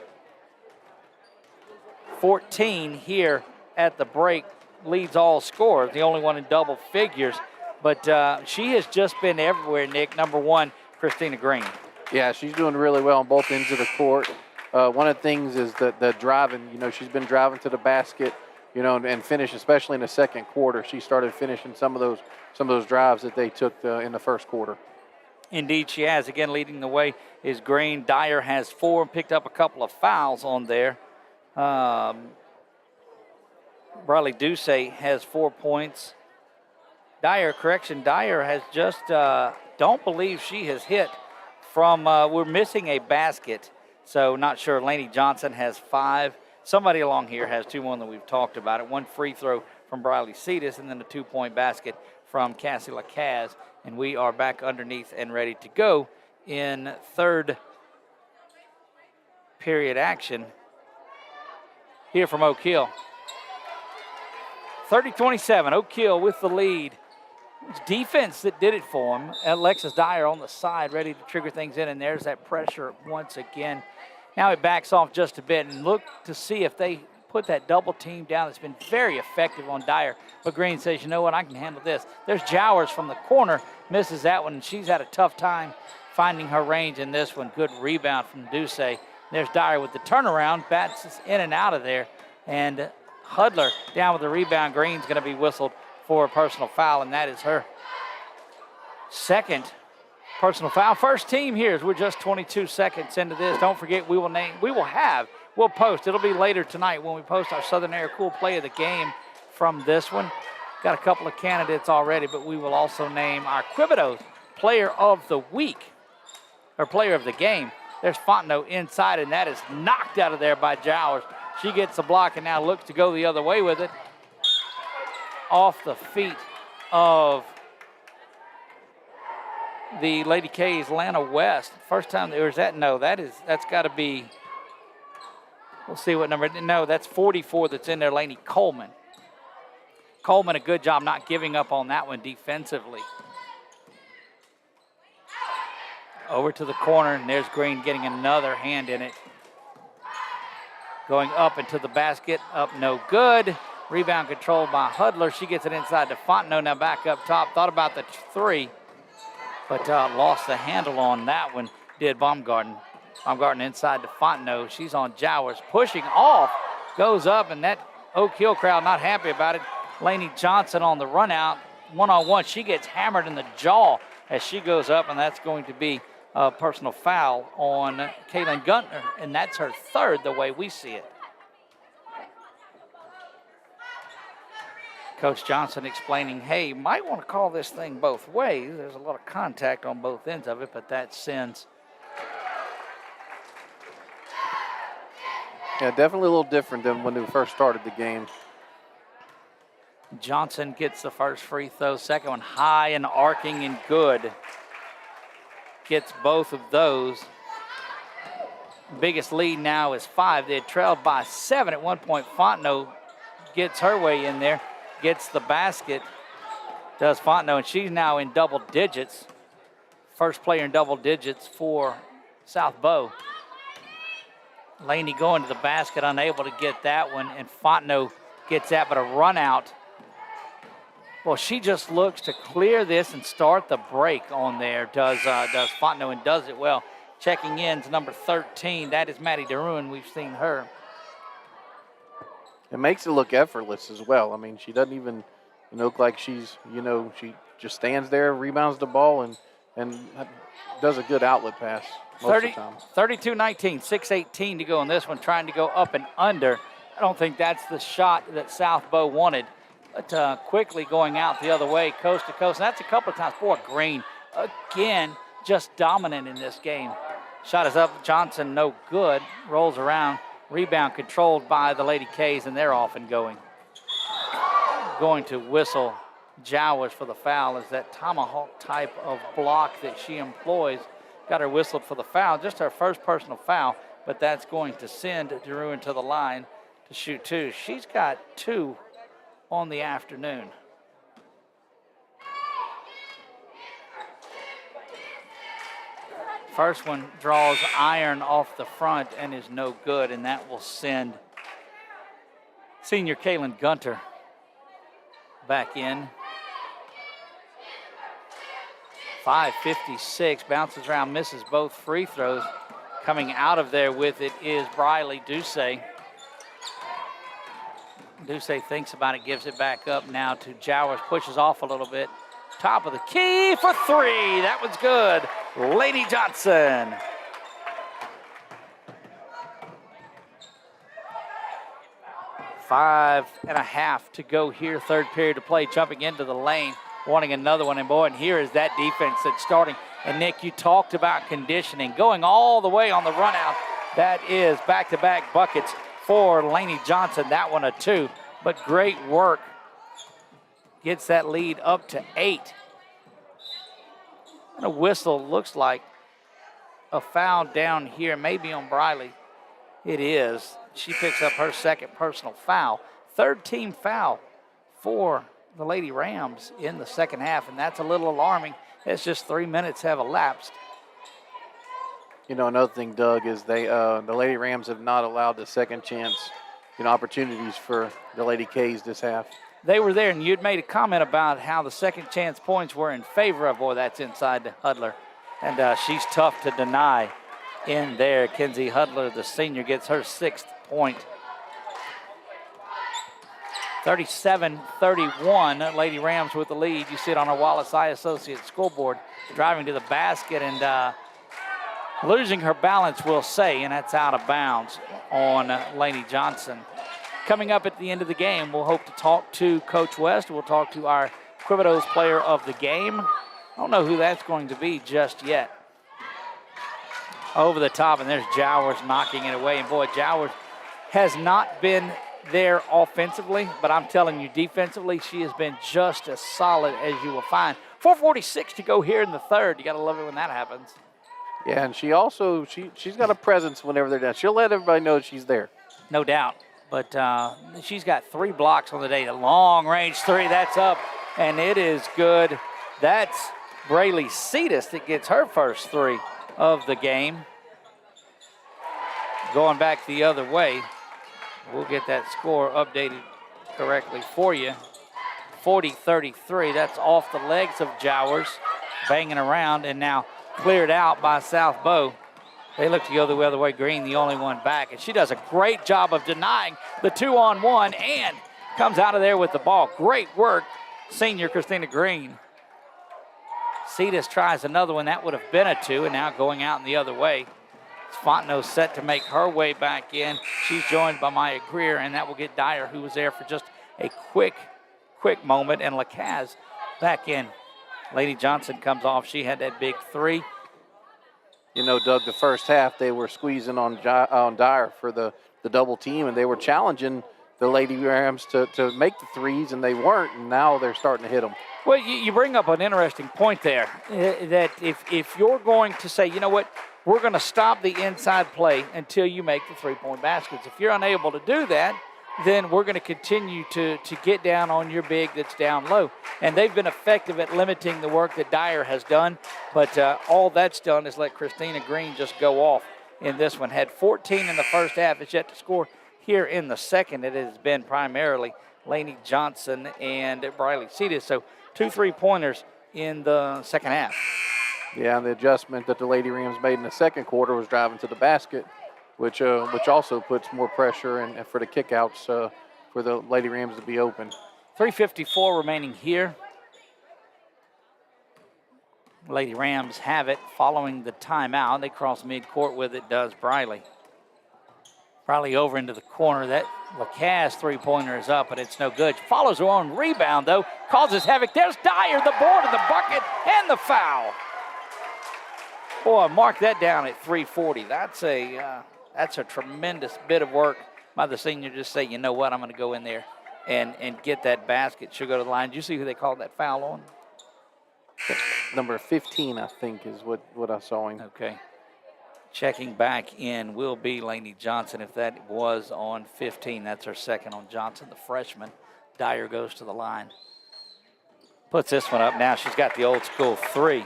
[SPEAKER 1] 14 here at the break, leads all scorers, the only one in double figures. But she has just been everywhere, Nick. Number 1, Christina Green.
[SPEAKER 3] Yeah, she's doing really well on both ends of the court. One of the things is the driving. She's been driving to the basket, and finish, especially in the second quarter. She started finishing some of those drives that they took in the first quarter.
[SPEAKER 1] Indeed, she has. Again, leading the way is Green. Dyer has 4, picked up a couple of fouls on there. Bradley Ducey has 4 points. Dyer has just, don't believe she has hit from, we're missing a basket. So not sure. Lainey Johnson has 5. Somebody along here has 2 more than we've talked about it. 1 free throw from Briley Cetus, and then a 2-point basket from Cassie Lacaz. And we are back underneath and ready to go in third period action here from Oak Hill. 30-27, Oak Hill with the lead. It's defense that did it for him. Alexis Dyer on the side, ready to trigger things in, and there's that pressure once again. Now it backs off just a bit and look to see if they put that double team down. It's been very effective on Dyer. But Green says, you know what, I can handle this. There's Jowers from the corner, misses that one, and she's had a tough time finding her range in this one. Good rebound from Ducey. There's Dyer with the turnaround, bats in and out of there, and Hudler down with the rebound. Green's going to be whistled for a personal foul, and that is her second personal foul. First team here as we're just 22 seconds into this. Don't forget, we'll post. It'll be later tonight when we post our Southern Air Cool Play of the Game from this one. Got a couple of candidates already, but we will also name our Quibidos Player of the Week, or Player of the Game. There's Fontenot inside, and that is knocked out of there by Jowers. She gets the block and now looks to go the other way with it. Off the feet of the Lady K's Lana West. First time, or is that? No, that's got to be, we'll see what number. No, that's 44 that's in there, Lainey Coleman. Coleman, a good job not giving up on that one defensively. Over to the corner, and there's Green getting another hand in it. Going up into the basket, up no good. Rebound controlled by Hudler. She gets it inside to Fontenot, now back up top. Thought about the 3, but lost the handle on that one, did Baumgarten. Baumgarten inside to Fontenot. She's on Jowers, pushing off, goes up, and that Oak Hill crowd not happy about it. Lainey Johnson on the run out, one-on-one. She gets hammered in the jaw as she goes up, and that's going to be a personal foul on Kaylin Guntner, and that's her 3rd the way we see it. Coach Johnson explaining, hey, you might want to call this thing both ways. There's a lot of contact on both ends of it, but that sends.
[SPEAKER 3] Yeah, definitely a little different than when we first started the game.
[SPEAKER 1] Johnson gets the first free throw, second one high and arcing and good. Gets both of those. Biggest lead now is 5. They had trailed by 7 at one point. Fontenot gets her way in there, gets the basket, does Fontenot, and she's now in double digits. First player in double digits for South Beau. Laney going to the basket, unable to get that one, and Fontenot gets that, but a run out. Well, she just looks to clear this and start the break on there, does Fontenot, and does it well. Checking in to number 13, that is Maddie DeRuin. We've seen her.
[SPEAKER 3] It makes it look effortless as well. I mean, she doesn't even look like she's, she just stands there, rebounds the ball, and does a good outlet pass most of the time.
[SPEAKER 1] 32-19, 6:18 to go on this one, trying to go up and under. I don't think that's the shot that South Beau wanted. But quickly going out the other way, coast to coast. And that's a couple of times. Boy, Green, again, just dominant in this game. Shot is up. Johnson, no good. Rolls around. Rebound controlled by the Lady K's, and they're off and going. Going to whistle Jowers for the foul as that tomahawk type of block that she employs got her whistled for the foul. Just her first personal foul, but that's going to send Drew into the line to shoot 2. She's got 2 on the afternoon. First one draws iron off the front and is no good, and that will send senior Kaylin Gunter back in. 5:56, bounces around, misses both free throws. Coming out of there with it is Briley Ducey. Ducey thinks about it, gives it back up now to Jowers, pushes off a little bit. Top of the key for 3. That was good. Lady Johnson. Five and a half to go here, third period to play, jumping into the lane, wanting another one, and boy, and here is that defense that's starting. And Nick, you talked about conditioning, going all the way on the run out. That is back-to-back buckets for Lainey Johnson. That one a 2, but great work. Gets that lead up to 8. And a whistle looks like a foul down here, maybe on Briley. It is. She picks up her second personal foul. Third team foul for the Lady Rams in the second half, and that's a little alarming. It's just 3 minutes have elapsed.
[SPEAKER 3] You know, another thing, Doug, is the Lady Rams have not allowed the second chance, opportunities for the Lady K's this half.
[SPEAKER 1] They were there, and you'd made a comment about how the second chance points were in favor of, boy, that's inside the Hudler. And she's tough to deny in there. Kenzie Hudler, the senior, gets her 6th point. 37-31, Lady Rams with the lead. You see it on our Wallace Eye Associates scoreboard. Driving to the basket and losing her balance, we'll say, and that's out of bounds on Lainey Johnson. Coming up at the end of the game, we'll hope to talk to Coach West. We'll talk to our Quibidos player of the game. I don't know who that's going to be just yet. Over the top, and there's Jowers knocking it away. And boy, Jowers has not been there offensively, but I'm telling you, defensively, she has been just as solid as you will find. 4:46 to go here in the third. You got to love it when that happens.
[SPEAKER 3] Yeah, and she also, she's got a presence whenever they're down. She'll let everybody know she's there.
[SPEAKER 1] No doubt. But she's got 3 blocks on the day. The long-range 3, that's up, and it is good. That's Braylee Cetus that gets her first 3 of the game. Going back the other way, we'll get that score updated correctly for you. 40-33, that's off the legs of Jowers, banging around, and now cleared out by South Beau. They look to go the other way. Green, the only one back. And she does a great job of denying the 2-on-1 and comes out of there with the ball. Great work, senior Christina Green. Cetus tries another one. That would have been a 2, and now going out in the other way. Fontenot set to make her way back in. She's joined by Maya Greer, and that will get Dyer, who was there for just a quick moment, and Lacaz back in. Lady Johnson comes off. She had that big 3.
[SPEAKER 3] You know, Doug, the first half they were squeezing on Dyer for the double team, and they were challenging the Lady Rams to make the 3s, and they weren't, and now they're starting to hit them.
[SPEAKER 1] Well, you bring up an interesting point there, that if you're going to say, you know what, we're going to stop the inside play until you make the 3-point baskets. If you're unable to do that, then we're going to continue to get down on your big that's down low. And they've been effective at limiting the work that Dyer has done, but all that's done is let Christina Green just go off in this one. Had 14 in the first half, is yet to score here in the second. It has been primarily Lainey Johnson and Briley Cetus. So 2 3-pointers in the second half.
[SPEAKER 3] Yeah, and the adjustment that the Lady Rams made in the second quarter was driving to the basket, which also puts more pressure and for the kickouts for the Lady Rams to be open.
[SPEAKER 1] 3:54 remaining here. Lady Rams have it following the timeout. They cross midcourt with it, does Briley. Briley over into the corner. That Lacaz 3-pointer is up, but it's no good. Follows her own rebound, though. Causes havoc. There's Dyer, the board and the bucket, and the foul. Boy, mark that down at 340. That's a tremendous bit of work by the senior. Just say, you know what, I'm going to go in there and get that basket. She'll go to the line. Did you see who they called that foul on?
[SPEAKER 3] Number 15, I think, is what I saw him.
[SPEAKER 1] Okay. Checking back in will be Lainey Johnson. If that was on 15, that's her second on Johnson, the freshman. Dyer goes to the line. Puts this one up now. She's got the old school three.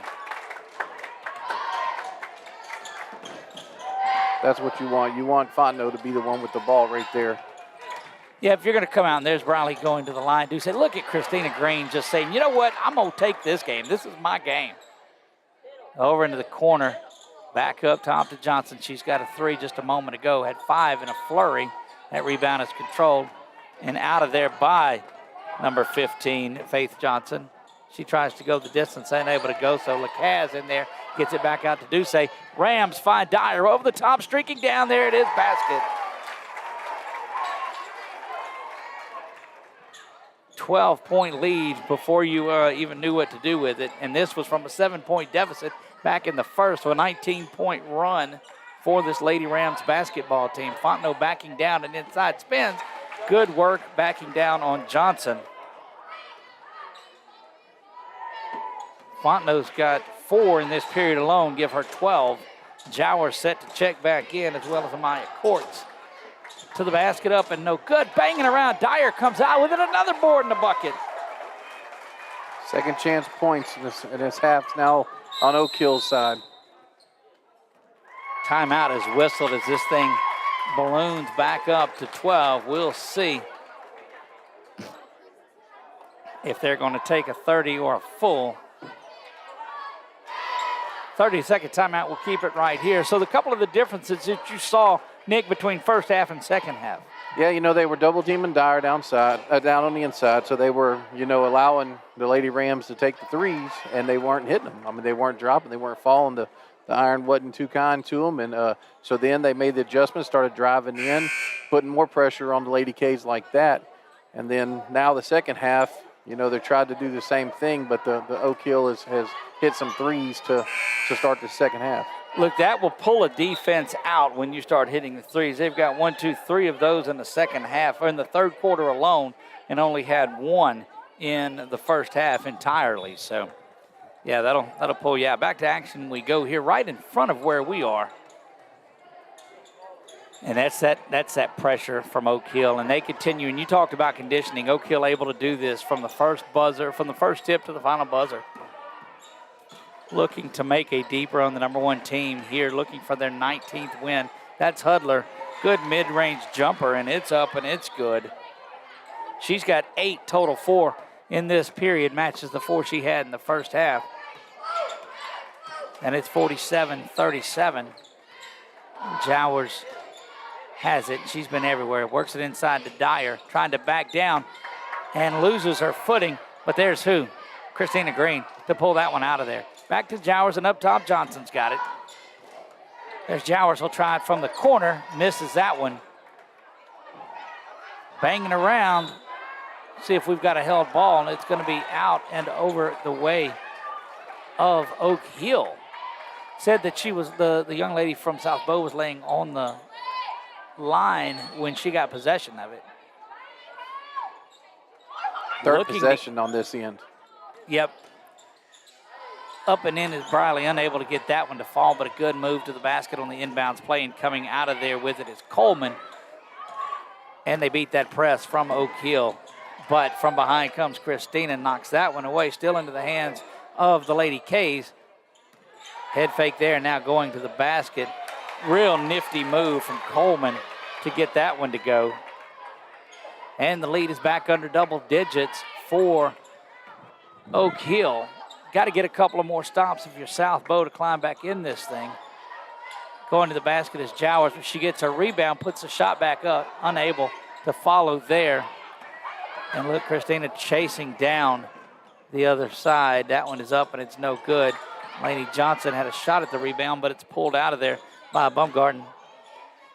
[SPEAKER 3] That's what you want. You want Fontenot to be the one with the ball right there.
[SPEAKER 1] Yeah, if you're going to come out and there's Briley going to the line, do say, look at Christina Green just saying, you know what, I'm going to take this game. This is my game. Over into the corner, back up top to Johnson. She's got a three just a moment ago, had 5 in a flurry. That rebound is controlled and out of there by number 15, Faith Johnson. She tries to go the distance, unable to go, so Lacaz in there, gets it back out to Ducey. Rams find Dyer over the top, streaking down. There it is, basket. 12-point lead before you even knew what to do with it. And this was from a 7-point deficit back in the first, so a 19-point run for this Lady Rams basketball team. Fontenot backing down and inside spins. Good work backing down on Johnson. Fontenot's got 4 in this period alone, give her 12. Jowers set to check back in, as well as Amaya Courts. To the basket, up and no good. Banging around. Dyer comes out with it. Another board in the bucket.
[SPEAKER 3] Second chance points in this half now on Oak Hill's side.
[SPEAKER 1] Timeout is whistled as this thing balloons back up to 12. We'll see if they're going to take a 30 or a full. 30-second timeout. We'll keep it right here. So the couple of the differences that you saw, Nick, between first half and second half.
[SPEAKER 3] Yeah, they were double teaming Dyer down on the inside, so they were, allowing the Lady Rams to take the threes, and they weren't hitting them. I mean, they weren't dropping, they weren't falling. The iron wasn't too kind to them, and so then they made the adjustment, started driving in, putting more pressure on the Lady K's like that. And then now the second half, they tried to do the same thing, but the Oak Hill has hit some threes to start the second half.
[SPEAKER 1] Look, that will pull a defense out when you start hitting the threes. They've got 1, 2, 3 of those in the second half, or in the third quarter alone, and only had 1 in the first half entirely. So, yeah, that'll pull you out. Back to action we go here, right in front of where we are. And that's that pressure from Oak Hill, and they continue. And you talked about conditioning. Oak Hill able to do this from the first buzzer, from the first tip to the final buzzer. Looking to make a deep run, the number 1 team here, looking for their 19th win. That's Hudler. Good mid-range jumper, and it's up and it's good. She's got 8 total, 4 in this period, matches the 4 she had in the first half. And it's 47-37. Jowers has it. She's been everywhere. Works it inside to Dyer, trying to back down and loses her footing. But there's who? Christina Green to pull that one out of there. Back to Jowers, and up top, Johnson's got it. There's Jowers. He'll try it from the corner. Misses that one. Banging around. See if we've got a held ball, and it's going to be out and over the way of Oak Hill. Said that she was the young lady from South Beau was laying on the line when she got possession of it.
[SPEAKER 3] Third possession on this end.
[SPEAKER 1] Yep. Up and in is Briley, unable to get that one to fall, but a good move to the basket on the inbounds play, and coming out of there with it is Coleman. And they beat that press from Oak Hill. But from behind comes Christina, knocks that one away, still into the hands of the Lady K's. Head fake there, now going to the basket. Real nifty move from Coleman to get that one to go. And the lead is back under double digits for Oak Hill. Got to get a couple of more stops if you're South Beau to climb back in this thing. Going to the basket is Jowers, but she gets her rebound, puts the shot back up, unable to follow there. And look, Christina chasing down the other side. That one is up and it's no good. Lainey Johnson had a shot at the rebound, but it's pulled out of there by Baumgarten.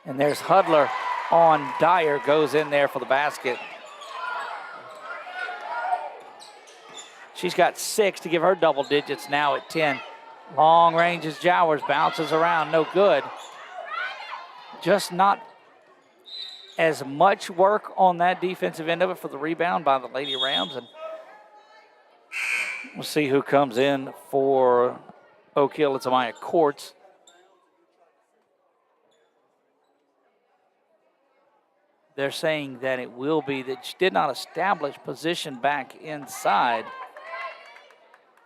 [SPEAKER 1] And there's Hudler on Dyer, goes in there for the basket. She's got 6 to give her double digits now at 10. Long range as Jowers bounces around, no good. Just not as much work on that defensive end of it for the rebound by the Lady Rams. And we'll see who comes in for Oak Hill. It's Amaya Courts. They're saying that it will be that she did not establish position back inside.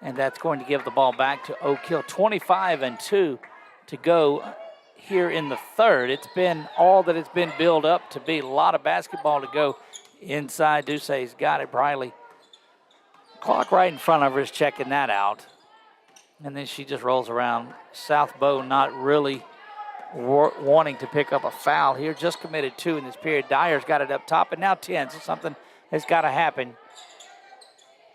[SPEAKER 1] And that's going to give the ball back to Oak Hill. 25-2 to go here in the third. It's been all that it's been built up to be. A lot of basketball to go inside. Ducey's got it. Briley. Clock right in front of her is checking that out. And then she just rolls around. South Beau not really wanting to pick up a foul here. Just committed 2 in this period. Dyer's got it up top, and now 10. So something has got to happen.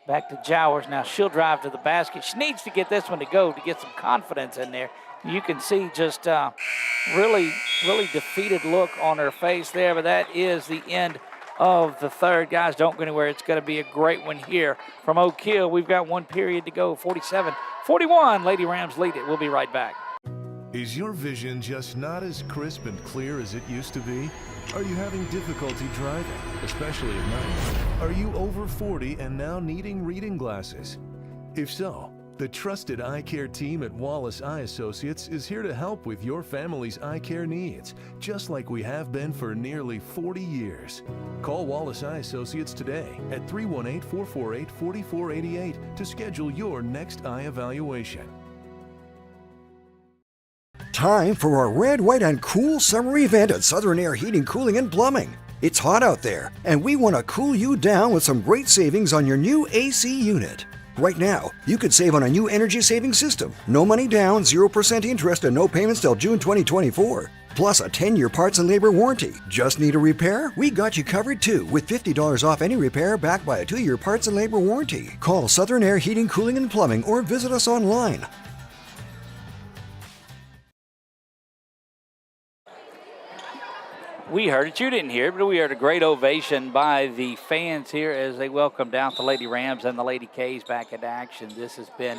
[SPEAKER 1] Back to Jowers. Now she'll drive to the basket. She needs to get this one to go to get some confidence in there. You can see just really defeated look on her face there, but that is the end of the third. Guys, don't go anywhere. It's going to be a great one here from Oak Hill. We've got 1 period to go. 47-41. Lady Rams lead it. We'll be right back.
[SPEAKER 8] Is your vision just not as crisp and clear as it used to be? Are you having difficulty driving, especially at night? Are you over 40 and now needing reading glasses? If so, the trusted eye care team at Wallace Eye Associates is here to help with your family's eye care needs, just like we have been for nearly 40 years. Call Wallace Eye Associates today at 318-448-4488 to schedule your next eye evaluation.
[SPEAKER 14] Time for our red, white, and cool summer event at Southern Air Heating, Cooling, and Plumbing. It's hot out there, and we want to cool you down with some great savings on your new AC unit. Right now, you could save on a new energy-saving system. No money down, 0% interest, and no payments till June 2024. Plus a 10-year parts and labor warranty. Just need a repair? We got you covered too, with $50 off any repair backed by a 2-year parts and labor warranty. Call Southern Air Heating, Cooling, and Plumbing or visit us online.
[SPEAKER 1] We heard it. You didn't hear it, but we heard a great ovation by the fans here as they welcomed out the Lady Rams and the Lady K's back into action. This has been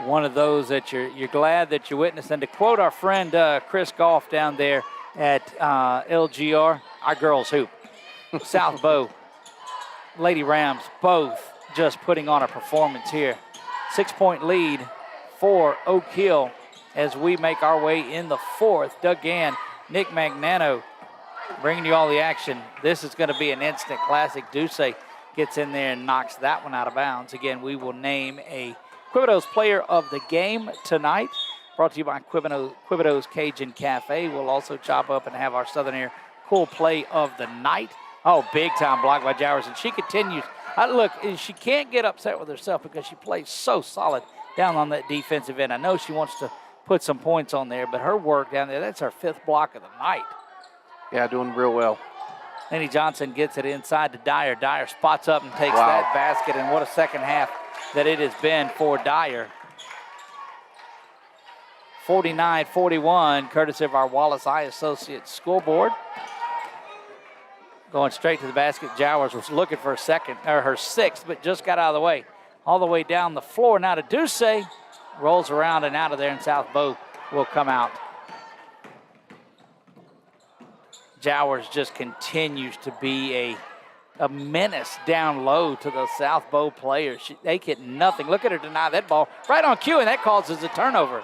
[SPEAKER 1] one of those that you're glad that you witnessed. And to quote our friend Chris Goff down there at LGR, our girls hoop. South Beau, Lady Rams, both just putting on a performance here. 6-point lead for Oak Hill as we make our way in the fourth. Doug Gann, Nick Magnano, bringing you all the action. This is going to be an instant classic. Ducey gets in there and knocks that one out of bounds. Again, we will name a Quibido's Player of the Game tonight. Brought to you by Quibido's Cajun Cafe. We'll also chop up and have our Southern Air Cool Play of the Night. Oh, big time block by Jowers. And she continues. Look, she can't get upset with herself because she plays so solid down on that defensive end. I know she wants to put some points on there, but her work down there, that's her 5th block of the night.
[SPEAKER 3] Yeah, doing real well.
[SPEAKER 1] Lenny Johnson gets it inside to Dyer. Dyer spots up and takes that basket, and what a second half that it has been for Dyer. 49-41, courtesy of our Wallace Eye Associates scoreboard. Going straight to the basket. Jowers was looking for her 6th, but just got out of the way. All the way down the floor now to Ducey. Rolls around and out of there, and South Beau will come out. Jowers just continues to be a menace down low to the South Beau players. They get nothing. Look at her deny that ball right on cue, and that causes a turnover.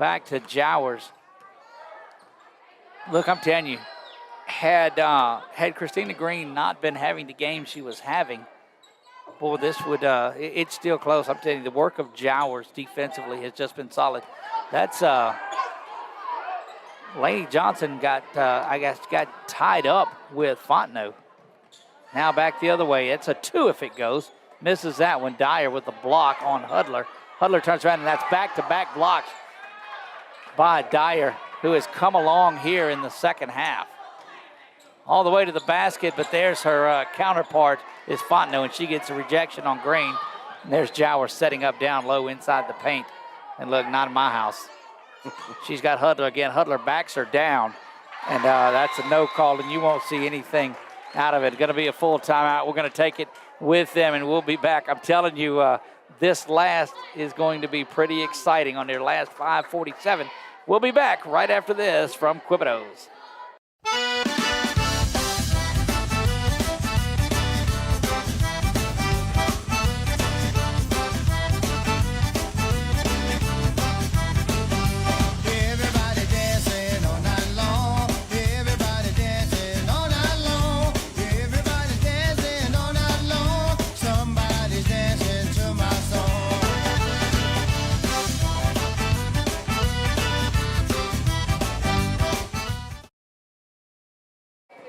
[SPEAKER 1] Back to Jowers. Look, I'm telling you, had Christina Green not been having the game she was having, boy, this would, it's still close. I'm telling you, the work of Jowers defensively has just been solid. That's, Laney Johnson got tied up with Fontenot. Now back the other way. It's a 2 if it goes. Misses that one. Dyer with the block on Hudler. Hudler turns around, and that's back-to-back blocks by Dyer, who has come along here in the second half. All the way to the basket, but there's her counterpart is Fontenot, and she gets a rejection on Green. And there's Jowers setting up down low inside the paint. And look, not in my house. She's got Hudler again. Hudler backs her down, and that's a no call, and you won't see anything out of it. Going to be a full timeout. We're going to take it with them, and we'll be back. I'm telling you, this last is going to be pretty exciting on their last 5:47. We'll be back right after this from Quibitos.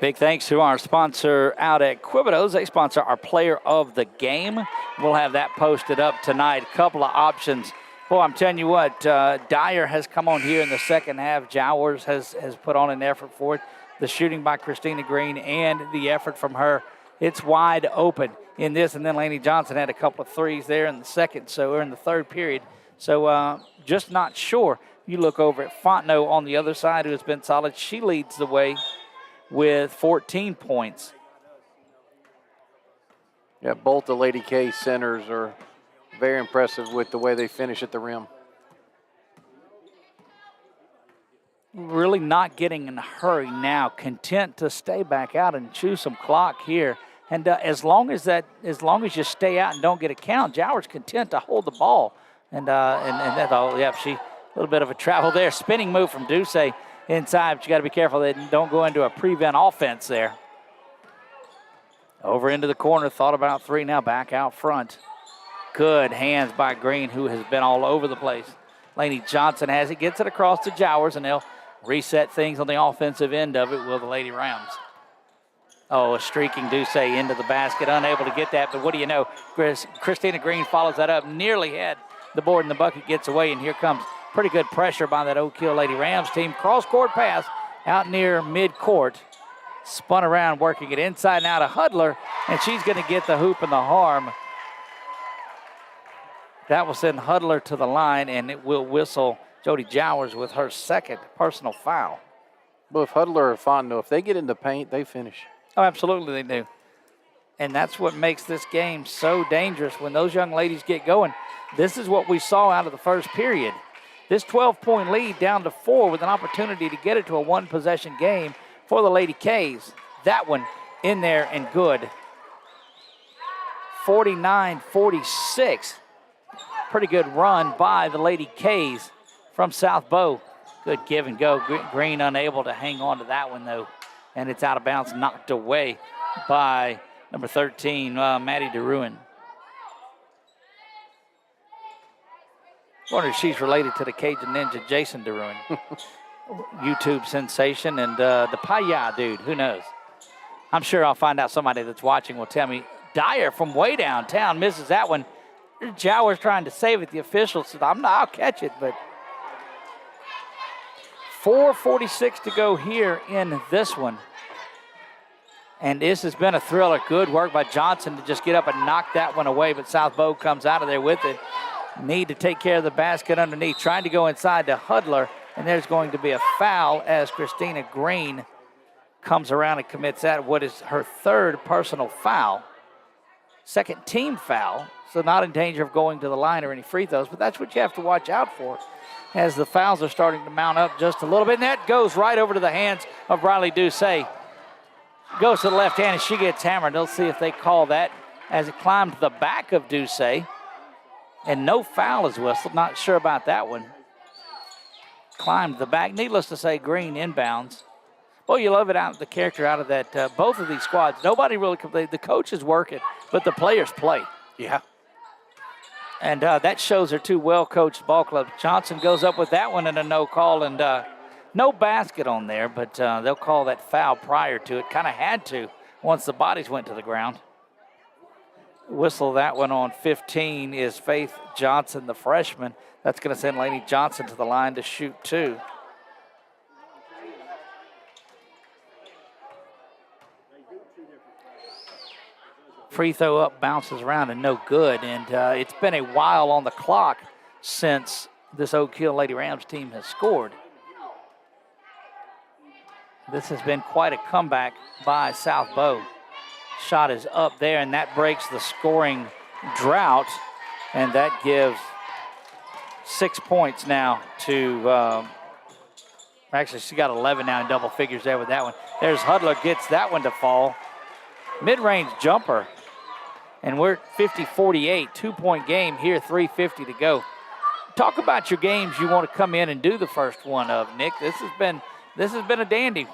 [SPEAKER 1] Big thanks to our sponsor out at Quibitos. They sponsor our player of the game. We'll have that posted up tonight. A couple of options. Well, I'm telling you what, Dyer has come on here in the second half. Jowers has put on an effort for it. The shooting by Christina Green and the effort from her. It's wide open in this. And then Lainey Johnson had a couple of threes there in the third period. So just not sure. You look over at Fontenot on the other side, who has been solid. She leads the way with 14 points.
[SPEAKER 3] Yeah, both the Lady K centers are very impressive with the way they finish at the rim.
[SPEAKER 1] Really not getting in a hurry now. Content to stay back out and chew some clock here. And as long as you stay out and don't get a count, Jowers content to hold the ball. And that's all. Yep, a little bit of a travel there. Spinning move from Ducey inside, but you got to be careful that don't go into a prevent offense there. Over into the corner, thought about three, now back out front. Good hands by Green, who has been all over the place. Lainey Johnson has it, gets it across to Jowers, and they'll reset things on the offensive end of it, will the Lady Rams. Oh, a streaking Ducey into the basket, unable to get that, but what do you know? Christina Green follows that up, nearly had the board, and the bucket gets away, and here comes pretty good pressure by that Oak Hill Lady Rams team. Cross-court pass out near mid-court. Spun around, working it inside and out of Hudler, and she's going to get the hoop and the harm. That will send Hudler to the line, and it will whistle Jody Jowers with her second personal foul.
[SPEAKER 3] Well, if Hudler or Fontenot, if they get in the paint, they finish.
[SPEAKER 1] Oh, absolutely they do. And that's what makes this game so dangerous when those young ladies get going. This is what we saw out of the first period. This 12-point lead down to 4 with an opportunity to get it to a one-possession game for the Lady K's. That one in there and good. 49-46. Pretty good run by the Lady K's from South Beau. Good give and go. Green unable to hang on to that one, though. And it's out of bounds, knocked away by number 13, Maddie DeRuin. Wonder if she's related to the Cajun Ninja, Jason DeRuin. YouTube sensation, and the Paya dude, who knows? I'm sure I'll find out. Somebody that's watching will tell me. Dyer from way downtown misses that one. Jowers trying to save it. The officials said, I'll catch it, but 4:46 to go here in this one. And this has been a thriller. Good work by Johnson to just get up and knock that one away, but South Beau comes out of there with it. Need to take care of the basket underneath. Trying to go inside to Hudler, and there's going to be a foul as Christina Green comes around and commits that, what is her third personal foul. Second team foul, so not in danger of going to the line or any free throws, but that's what you have to watch out for as the fouls are starting to mount up just a little bit. And that goes right over to the hands of Riley Ducey. Goes to the left hand, and she gets hammered. They'll see if they call that as it climbed the back of Ducey. And no foul is whistled. Not sure about that one. Climbed the back. Needless to say, Green inbounds. Well, you love it out the character out of that. Both of these squads, nobody really complains. The coaches work it, but the players play.
[SPEAKER 3] Yeah.
[SPEAKER 1] And that shows they're two well-coached ball clubs. Johnson goes up with that one and a no call, and no basket on there, but they'll call that foul prior to it. Kind of had to once the bodies went to the ground. Whistle that one on 15 is Faith Johnson, the freshman. That's going to send Lainey Johnson to the line to shoot two. Free throw up, bounces around, and no good. And it's been a while on the clock since this Oak Hill Lady Rams team has scored. This has been quite a comeback by South Beau. Shot is up there, and that breaks the scoring drought And that gives 6 points now to, actually she got 11 now in double figures there with that one. There's Hudler, gets that one to fall. Mid-range jumper. And we're at 50-48, 2-point game here, 3:50 to go. Talk about your games you want to come in and do the first one of, Nick. This has been a dandy.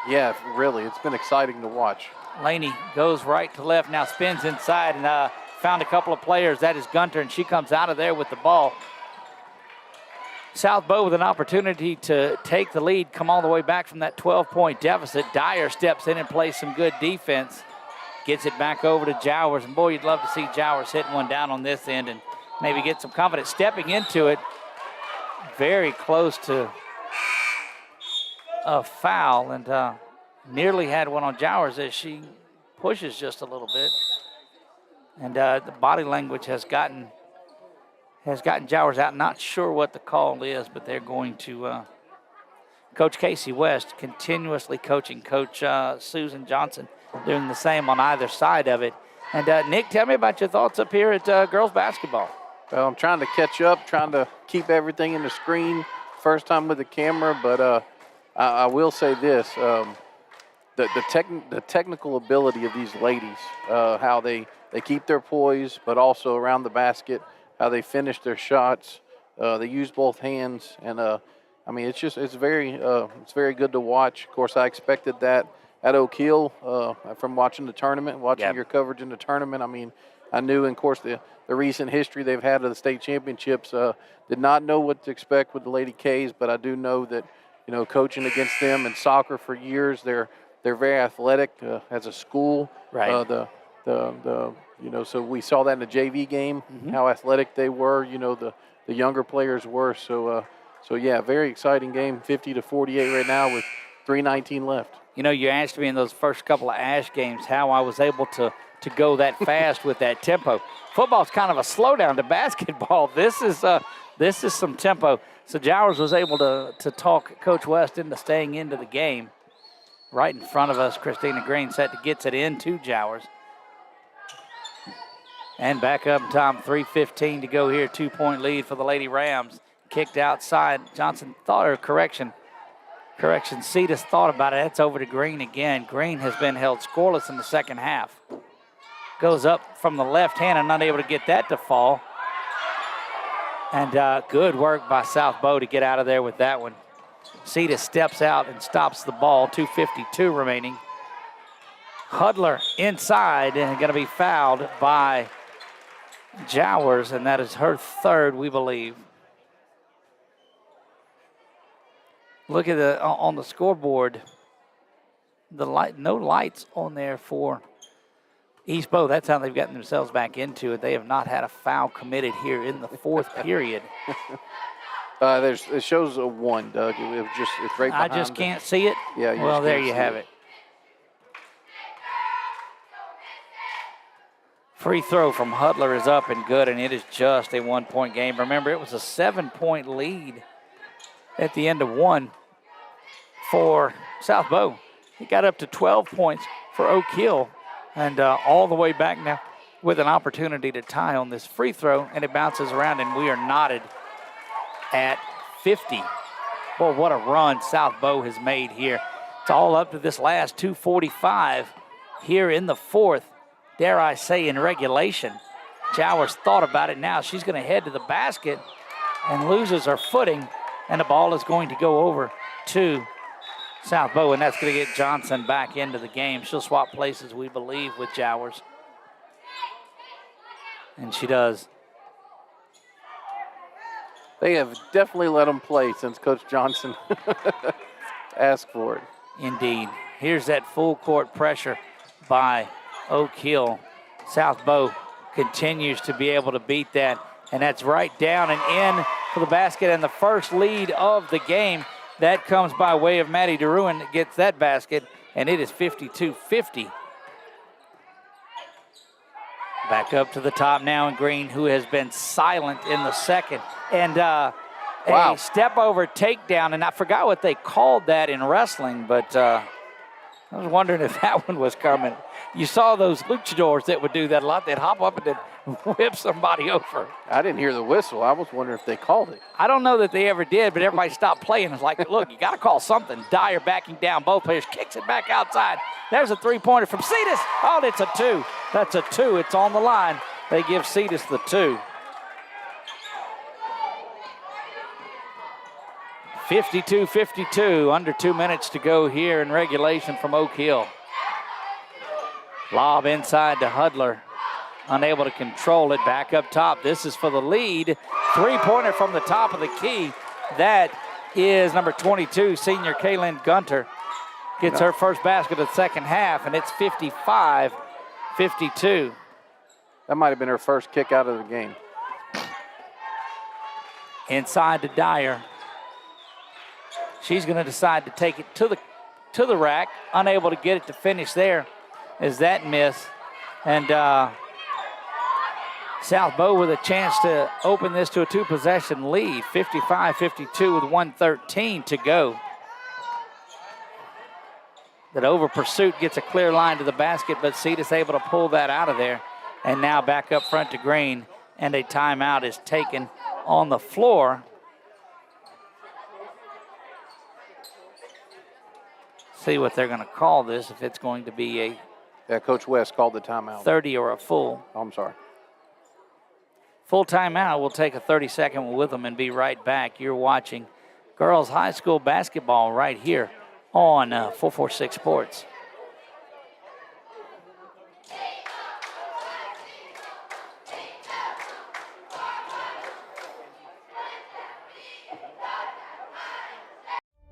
[SPEAKER 3] Yeah, really, it's been exciting to watch.
[SPEAKER 1] Laney goes right to left, now spins inside and found a couple of players. That is Gunter, and she comes out of there with the ball. South Beau with an opportunity to take the lead, come all the way back from that 12-point deficit. Dyer steps in and plays some good defense. Gets it back over to Jowers, and boy, you'd love to see Jowers hitting one down on this end and maybe get some confidence. Stepping into it, very close to a foul, and nearly had one on Jowers as she pushes just a little bit. And the body language has gotten Jowers out. Not sure what the call is, but they're going to Coach Casey West continuously coaching Coach Susan Johnson, doing the same on either side of it. And Nick, tell me about your thoughts up here at girls basketball.
[SPEAKER 3] Well, I'm trying to catch up, trying to keep everything in the screen. First time with the camera, but I will say this. The technical ability of these ladies, how they keep their poise, but also around the basket, how they finish their shots. They use both hands, and I mean, it's very good to watch. Of course, I expected that at Oak Hill from watching the tournament, watching your coverage in the tournament. I mean, I knew, and of course, the recent history they've had of the state championships. Did not know what to expect with the Lady K's, but I do know that, you know, coaching against them in soccer for years, they're very athletic as a school.
[SPEAKER 1] Right.
[SPEAKER 3] You know, so we saw that in the JV game, how athletic they were. You know, the younger players were. So yeah, very exciting game. 50-48 right now with 3:19 left.
[SPEAKER 1] You know, you asked me in those first couple of Ash games how I was able to go that fast with that tempo. Football's kind of a slowdown to basketball. This is some tempo. So Jowers was able to talk Coach West into staying into the game. Right in front of us, Christina Green gets it into Jowers. And back up in time, 3:15 to go here. 2-point lead for the Lady Rams. Kicked outside. Johnson thought, or correction, Cetus thought about it. That's over to Green again. Green has been held scoreless in the second half. Goes up from the left hand and not able to get that to fall. And good work by South Beau to get out of there with that one. Cetus steps out and stops the ball. 2:52 remaining. Hudler inside and going to be fouled by Jowers, and that is her third, we believe. Look at on the scoreboard. No lights on there for East Beau. That's how they've gotten themselves back into it. They have not had a foul committed here in the fourth period.
[SPEAKER 3] It shows a 1, Doug. It's right behind.
[SPEAKER 1] I just can't see it.
[SPEAKER 3] Yeah.
[SPEAKER 1] Well, there you have it. Free throw from Hudler is up and good, and it is just a 1-point game. Remember, it was a 7-point lead at the end of 1 for South Beau. It got up to 12 points for Oak Hill, and all the way back now with an opportunity to tie on this free throw, and it bounces around, and we are knotted at 50. Boy, what a run South Beau has made here. It's all up to this last 2:45 here in the fourth. Dare I say, in regulation. Jowers thought about it now. She's going to head to the basket and loses her footing, and the ball is going to go over to South Beau, and that's going to get Johnson back into the game. She'll swap places, we believe, with Jowers. And she does.
[SPEAKER 3] They have definitely let them play since Coach Johnson asked for it.
[SPEAKER 1] Indeed. Here's that full court pressure by Oak Hill. South Beau continues to be able to beat that, and that's right down and in for the basket, and the first lead of the game. That comes by way of Maddie DeRuin that gets that basket, and it is 52-50. Back up to the top now in Green, who has been silent in the second. And a step over takedown, and I forgot what they called that in wrestling, but I was wondering if that one was coming. You saw those luchadors that would do that a lot. They'd hop up and whip somebody over.
[SPEAKER 3] I didn't hear the whistle. I was wondering if they called it.
[SPEAKER 1] I don't know that they ever did, but everybody stopped playing. It's like, look, you got to call something. Dyer backing down both players, kicks it back outside. There's a three-pointer from Cetus. Oh, it's a 2. That's a 2. It's on the line. They give Cetus the 2. 52-52, under 2 minutes to go here in regulation from Oak Hill. Lob inside to Hudler. Unable to control it. Back up top. This is for the lead. Three-pointer from the top of the key. That is number 22, senior Kaylin Gunter. Gets her first basket of the second half, and it's 55-52.
[SPEAKER 3] That might have been her first kick out of the game.
[SPEAKER 1] Inside to Dyer. She's going to decide to take it to the rack. Unable to get it to finish there as that miss. And South Beau with a chance to open this to a 2-possession lead. 55-52 with 1:13 to go. That over pursuit gets a clear line to the basket, but Cetus able to pull that out of there. And now back up front to Green, and a timeout is taken on the floor. See what they're going to call this, if it's going to be a
[SPEAKER 3] Coach West called the timeout.
[SPEAKER 1] 30 or a full.
[SPEAKER 3] Oh, I'm sorry.
[SPEAKER 1] Full timeout. We'll take a 30-second one with them and be right back. You're watching girls high school basketball right here on 446 Sports.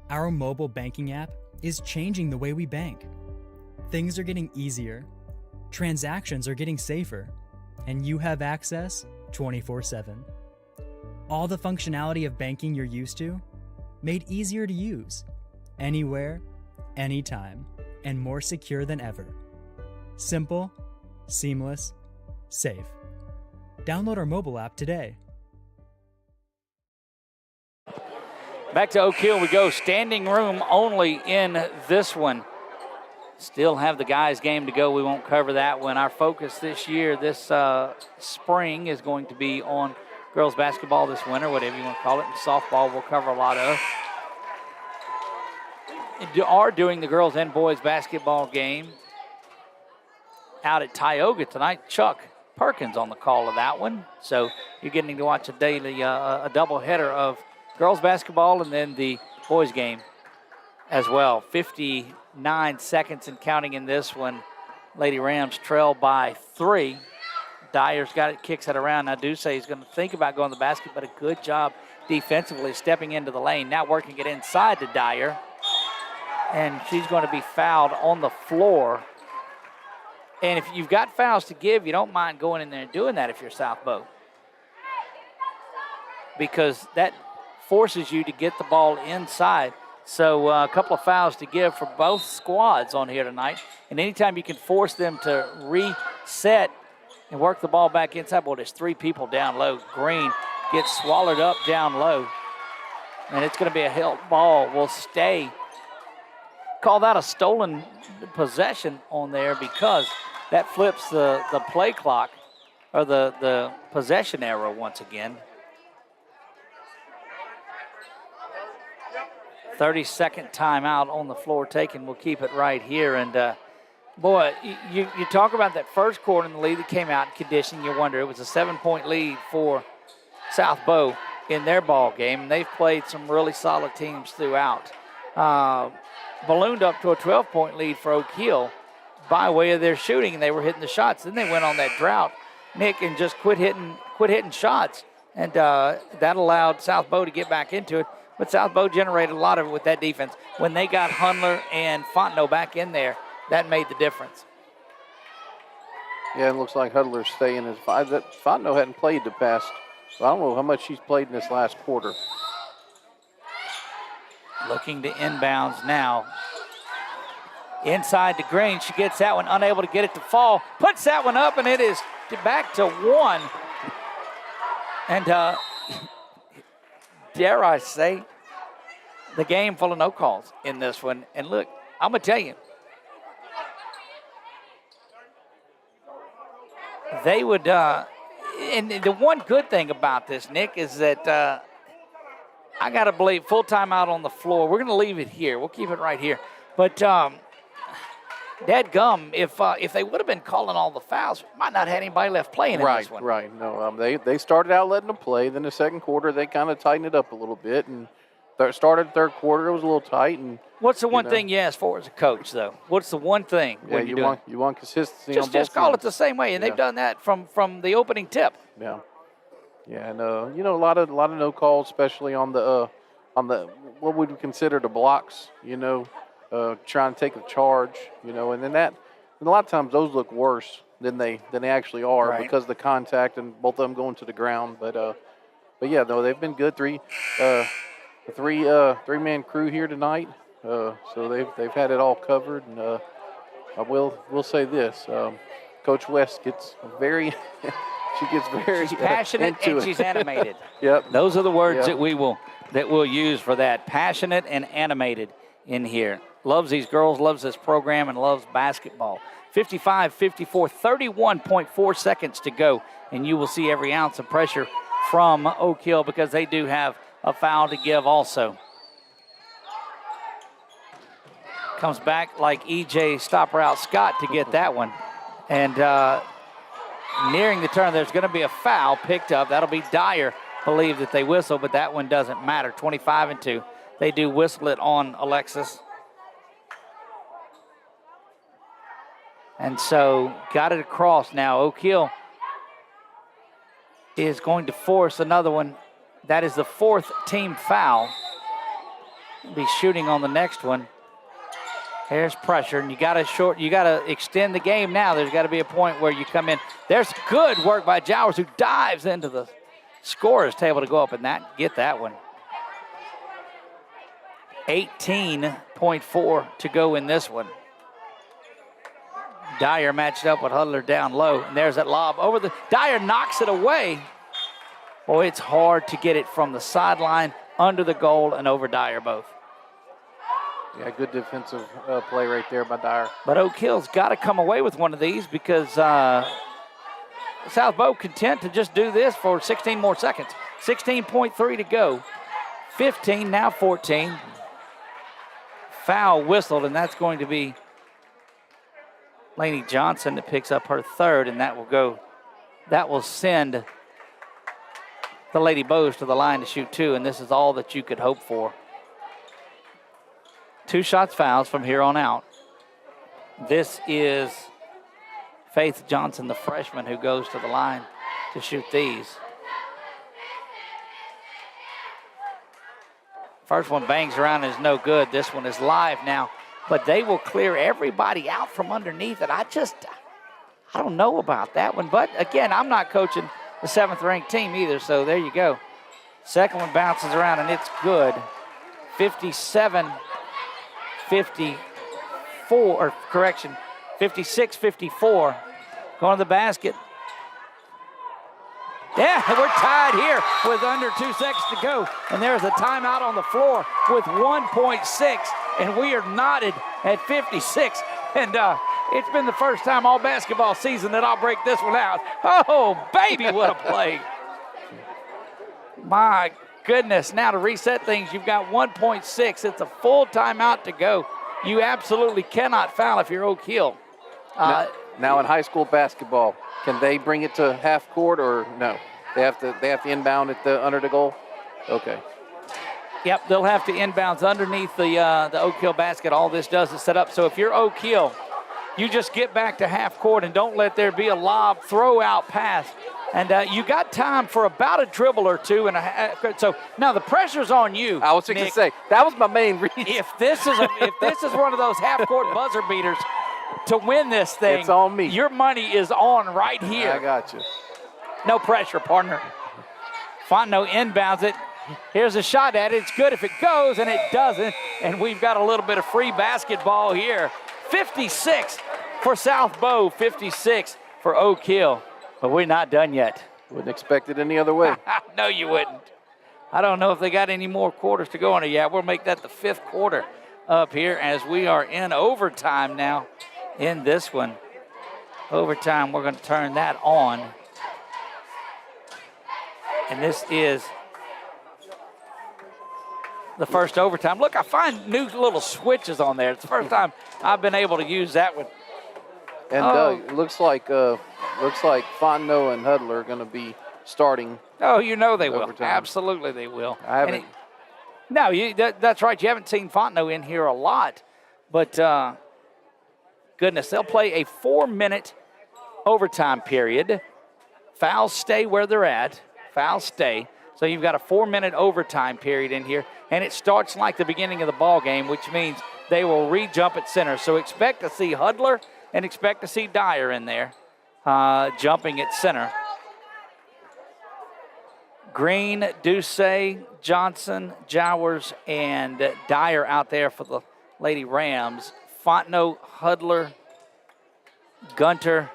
[SPEAKER 5] Our mobile banking app is changing the way we bank. Things are getting easier, transactions are getting safer, and you have access 24/7. All the functionality of banking you're used to, made easier to use, anywhere, anytime, and more secure than ever. Simple, seamless, safe. Download our mobile app today.
[SPEAKER 1] Back to Oak Hill we go. Standing room only in this one. Still have the guys game to go. We won't cover that one. Our focus this year, this spring, is going to be on girls basketball this winter, whatever you want to call it. And softball we'll cover a lot of. Are doing the girls and boys basketball game out at Tioga tonight. Chuck Perkins on the call of that one. So you're getting to watch a daily, a doubleheader of girls basketball and then the boys game as well. 59 seconds and counting in this one. Lady Rams trail by 3. Dyer's got it, kicks it around. Now Duce is going to think about going to the basket, but a good job defensively stepping into the lane. Now working it inside to Dyer. And she's going to be fouled on the floor. And if you've got fouls to give, you don't mind going in there and doing that if you're South Beau, because that forces you to get the ball inside. So a couple of fouls to give for both squads on here tonight. And anytime you can force them to reset and work the ball back inside, boy, there's 3 people down low. Green gets swallowed up down low. And it's going to be a held ball. Will stay. Call that a stolen possession on there because that flips the play clock, or the possession arrow once again. 30-second timeout on the floor taken. We'll keep it right here. And, boy, you talk about that first quarter in the lead that came out in conditioning. You wonder, it was a 7-point lead for South Beau in their ball game. And they've played some really solid teams throughout. Ballooned up to a 12-point lead for Oak Hill by way of their shooting, and they were hitting the shots. Then they went on that drought, Nick, and just quit hitting shots. And that allowed South Beau to get back into it. But South Beau generated a lot of it with that defense. When they got Hundler and Fontenot back in there, that made the difference.
[SPEAKER 3] Yeah, it looks like Hudler's staying as five. Fontenot hadn't played the past. I don't know how much she's played in this last quarter.
[SPEAKER 1] Looking to inbounds now. Inside to Green. She gets that one, unable to get it to fall. Puts that one up, and it is back to 1. And dare I say, the game full of no calls in this one. And look, I'm going to tell you, they would And the one good thing about this, Nick, is that I got to believe full timeout on the floor. We're going to leave it here. We'll keep it right here. But dadgum, if they would have been calling all the fouls, might not have had anybody left playing in this one.
[SPEAKER 3] Right. No, they started out letting them play. Then the second quarter, they kind of tightened it up a little bit. And started third quarter, it was a little tight. And
[SPEAKER 1] what's the one thing you ask for as a coach, though? What's the one thing?
[SPEAKER 3] Yeah, you want consistency.
[SPEAKER 1] Just call it the same way, and they've done that from the opening tip.
[SPEAKER 3] Yeah. Yeah, and a lot of no calls, especially on the what would we consider the blocks. Trying to take a charge. And then and a lot of times those look worse than they actually are because of the contact and both of them going to the ground. But yeah, no, they've been good. Three-man crew here tonight, so they've had it all covered. And I will say this: Coach West gets very. She gets very
[SPEAKER 1] she's passionate and she's animated.
[SPEAKER 3] Yep.
[SPEAKER 1] Those are the words that we'll use for that. Passionate and animated in here. Loves these girls, loves this program, and loves basketball. 55-54, 31.4 seconds to go, and you will see every ounce of pressure from Oak Hill because they do have a foul to give also. Comes back like E.J. Stopper out Scott to get that one. And nearing the turn, there's going to be a foul picked up. That'll be Dyer. Believe that they whistle, but that one doesn't matter. 25-2. They do whistle it on Alexis. And so got it across now. Oak Hill is going to force another one. That is the fourth team foul. Be shooting on the next one. There's pressure, and you got to extend the game now. There's got to be a point where you come in. There's good work by Jowers, who dives into the scorer's table to go up and get that one. 18.4 to go in this one. Dyer matched up with Hudler down low, and there's that lob over the. Dyer knocks it away. Boy, it's hard to get it from the sideline, under the goal, and over Dyer both.
[SPEAKER 3] Yeah, good defensive play right there by Dyer.
[SPEAKER 1] But Oak Hill's got to come away with one of these because South Beau content to just do this for 16 more seconds. 16.3 to go. 15, now 14. Foul whistled, and that's going to be Lainey Johnson that picks up her third, and that will send the Lady Bows to the line to shoot two, and this is all that you could hope for. 2 shots fouls from here on out. This is Faith Johnson, the freshman, who goes to the line to shoot these. First one bangs around and is no good. This one is live now, but they will clear everybody out from underneath it. I don't know about that one, but again, I'm not coaching the 7th-ranked team either, so there you go. Second one bounces around, and it's good. 56-54. Going to the basket. Yeah, we're tied here with under 2 seconds to go. And there's a timeout on the floor with 1.6. And we are knotted at 56. And it's been the first time all basketball season that I'll break this one out. Oh, baby, what a play. My goodness. Now to reset things, you've got 1.6. It's a full timeout to go. You absolutely cannot foul if you're Oak Hill.
[SPEAKER 3] Now in high school basketball, can they bring it to half court or no? They have to inbound it under the goal? Okay.
[SPEAKER 1] Yep, they'll have to inbounds underneath the Oak Hill basket. All this does is set up. So if you're Oak Hill, you just get back to half court and don't let there be a lob throw out pass. And you got time for about a dribble or two. So now the pressure's on you.
[SPEAKER 3] I was going to say, that was my main reason.
[SPEAKER 1] If this is one of those half-court buzzer beaters to win this thing,
[SPEAKER 3] it's on me.
[SPEAKER 1] Your money is on right here.
[SPEAKER 3] I got you.
[SPEAKER 1] No pressure, partner. Fontenot inbounds it. Here's a shot at it. It's good if it goes, and it doesn't. And we've got a little bit of free basketball here. 56 for South Beau, 56 for Oak Hill. But we're not done yet.
[SPEAKER 3] Wouldn't expect it any other way.
[SPEAKER 1] No, you wouldn't. I don't know if they got any more quarters to go on it yet. We'll make that the 5th quarter up here as we are in overtime now in this one. Overtime, we're going to turn that on. And this is the first overtime. Look, I find new little switches on there. It's the first time I've been able to use that one.
[SPEAKER 3] And it looks like Fontenot and Huddler are going to be starting.
[SPEAKER 1] Oh, you know they will.
[SPEAKER 3] Overtime.
[SPEAKER 1] Absolutely they will.
[SPEAKER 3] I haven't.
[SPEAKER 1] That's right. You haven't seen Fontenot in here a lot. But, goodness, they'll play a 4-minute overtime period. Fouls stay where they're at. Fouls stay. So you've got a 4-minute overtime period in here. And it starts like the beginning of the ball game, which means they will re-jump at center. So expect to see Huddler and expect to see Dyer in there jumping at center. Green, Ducey, Johnson, Jowers, and Dyer out there for the Lady Rams. Fontenot, Huddler, Gunter,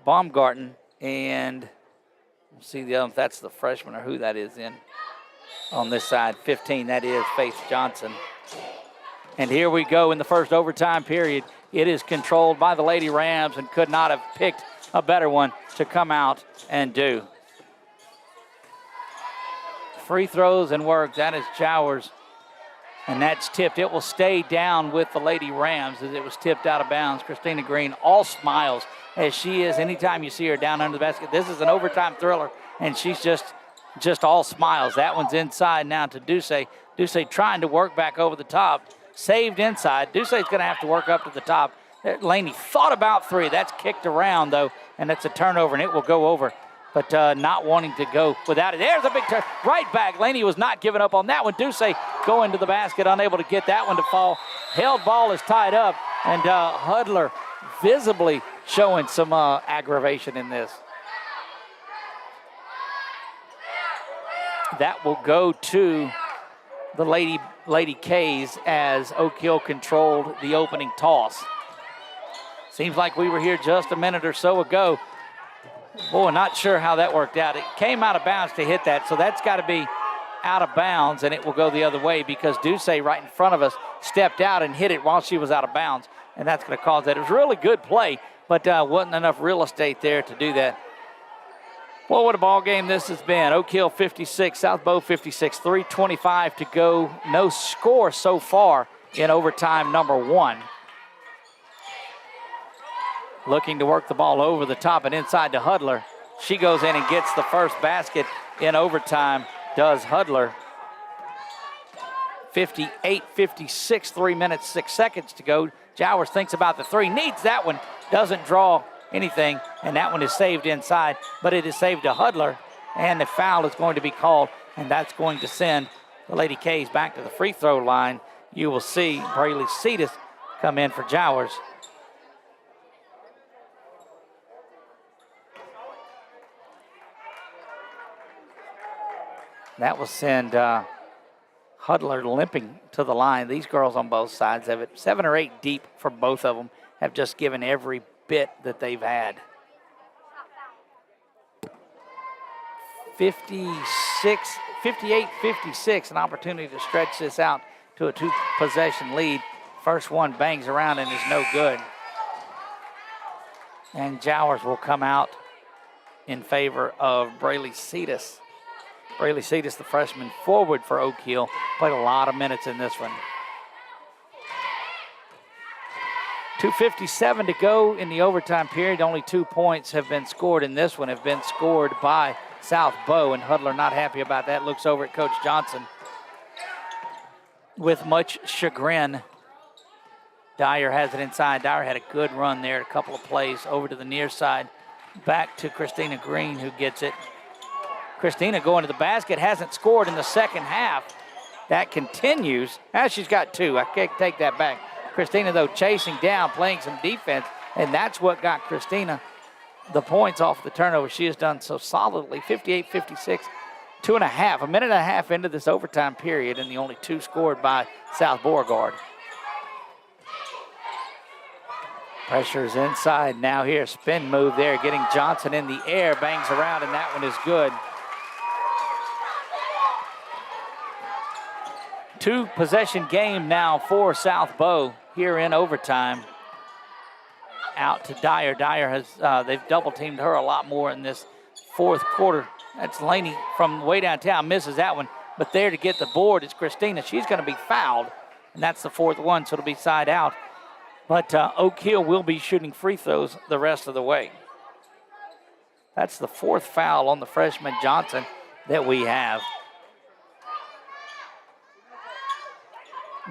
[SPEAKER 1] Baumgarten, and we'll see the other, if that's the freshman or who that is in on this side. 15, that is Faith Johnson. And here we go in the first overtime period. It is controlled by the Lady Rams and could not have picked a better one to come out and do. Free throws and work. That is Jowers. And that's tipped. It will stay down with the Lady Rams as it was tipped out of bounds. Christina Green, all smiles as she is anytime you see her down under the basket. This is an overtime thriller, and she's just all smiles. That one's inside now to Ducey. Ducey trying to work back over the top. Saved inside. Ducey's going to have to work up to the top. Laney thought about three. That's kicked around, though, and that's a turnover, and it will go over. But not wanting to go without it. There's a big turn. Right back. Laney was not giving up on that one. Ducey going to the basket, unable to get that one to fall. Held ball is tied up, and Huddler visibly showing some aggravation in this. That will go to the Lady K's as Oak Hill controlled the opening toss. Seems like we were here just a minute or so ago. Boy, not sure how that worked out. It came out of bounds to hit that, so that's got to be out of bounds, and it will go the other way because Ducey right in front of us stepped out and hit it while she was out of bounds, and that's going to cause that. It was really good play, but wasn't enough real estate there to do that. Well, what a ball game this has been. Oak Hill 56, South Beau 56, 3:25 to go. No score so far in overtime number one. Looking to work the ball over the top and inside to Huddler. She goes in and gets the first basket in overtime, does Huddler. 58-56, 3 minutes, 6 seconds to go. Jowers thinks about the three, needs that one, doesn't draw anything, and that one is saved inside, but it is saved to Huddler, and the foul is going to be called, and that's going to send the Lady K's back to the free throw line. You will see Braley Cetus come in for Jowers. That will send Huddler limping to the line. These girls on both sides of it, 7 or 8 deep for both of them, have just given every bit that they've had. 58-56, an opportunity to stretch this out to a 2-possession lead. First one bangs around and is no good. And Jowers will come out in favor of Braley Cetus. Braley Cetus, the freshman forward for Oak Hill, played a lot of minutes in this one. 2:57 to go in the overtime period. Only 2 points have been scored in this one, have been scored by South Beau, and Huddler not happy about that. Looks over at Coach Johnson with much chagrin. Dyer has it inside. Dyer had a good run there, a couple of plays over to the near side. Back to Christina Green, who gets it. Christina going to the basket, hasn't scored in the second half. That continues. Now she's got 2. I can't take that back. Christina, though, chasing down, playing some defense, and that's what got Christina the points off the turnover. She has done so solidly. 58-56, 2.5, a minute and a half into this overtime period, and the only 2 scored by South Beauregard. Pressure is inside now here. Spin move there, getting Johnson in the air, bangs around, and that one is good. 2-possession game now for South Beau here in overtime. Out to Dyer. Dyer has, they've double teamed her a lot more in this fourth quarter That's Laney from way downtown, misses that one. But there to get the board is Christina. She's going to be fouled, and that's the fourth one, so it'll be side out. But Oak Hill will be shooting free throws the rest of the way. That's the fourth foul on the freshman Johnson that we have.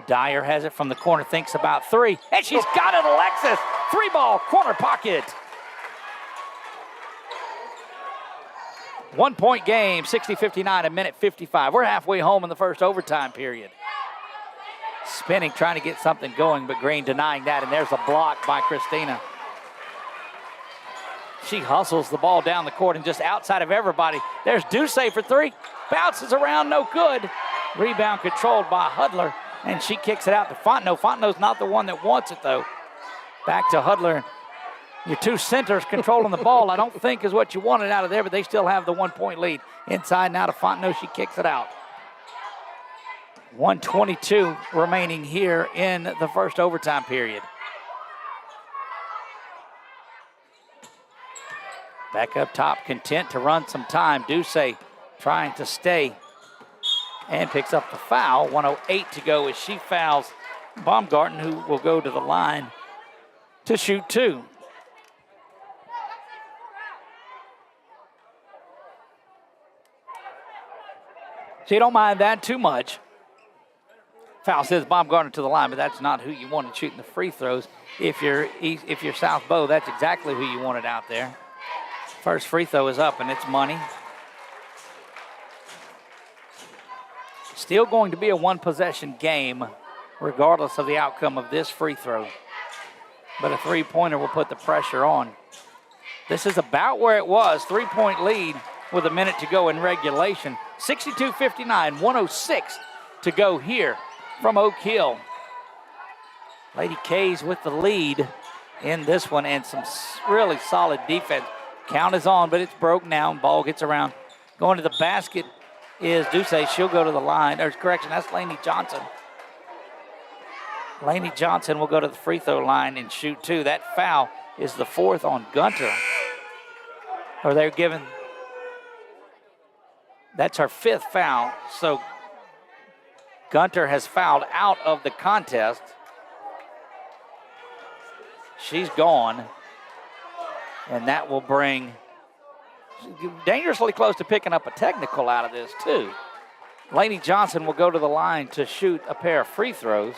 [SPEAKER 1] Dyer has it from the corner, thinks about three, and she's got it, Alexis. 3-ball, corner pocket. 1 point game, 60-59, a minute 55. We're halfway home in the first overtime period. Spinning, trying to get something going, but Green denying that, and there's a block by Christina. She hustles the ball down the court and just outside of everybody. There's Ducey for three. Bounces around, no good. Rebound controlled by Hudler, and she kicks it out to Fontenot. Fontenot's not the one that wants it, though. Back to Hudler. Your two centers controlling the ball, I don't think is what you wanted out of there, but they still have the 1 point lead. Inside now to Fontenot, she kicks it out. 1:22 remaining here in the first overtime period. Back up top, content to run some time. Ducey trying to stay and picks up the foul. 1:08 to go as she fouls Baumgarten, who will go to the line to shoot two. So you don't mind that too much. Foul says Baumgartner to the line, but that's not who you wanted shooting the free throws. If you're South Beau, that's exactly who you wanted out there. First free throw is up, and it's money. Still going to be a one-possession game, regardless of the outcome of this free throw. But a three-pointer will put the pressure on. This is about where it was, 3-point lead with a minute to go in regulation. 62-59, 1:06 to go here from Oak Hill. Lady K's with the lead in this one and some really solid defense. Count is on, but it's broke now. Ball gets around. Going to the basket is Ducey. She'll go to the line. Or correction, that's Laney Johnson. Laney Johnson will go to the free throw line and shoot two. That foul is the fourth on Gunter. Or they're given, that's her fifth foul. So Gunter has fouled out of the contest. She's gone. And that will bring, dangerously close to picking up a technical out of this too. Laney Johnson will go to the line to shoot a pair of free throws.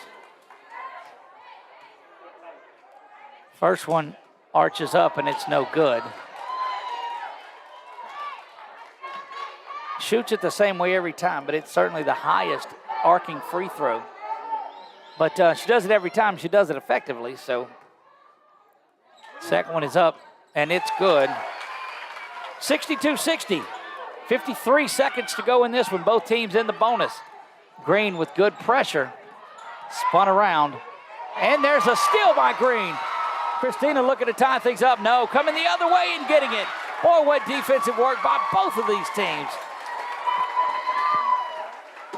[SPEAKER 1] First one arches up and it's no good. Shoots it the same way every time, but it's certainly the highest arcing free throw. But she does it every time. She does it effectively, so. Second one is up, and it's good. 62-60. 53 seconds to go in this one. Both teams in the bonus. Green with good pressure. Spun around. And there's a steal by Green. Christina looking to tie things up. No, coming the other way and getting it. Boy, what defensive work by both of these teams.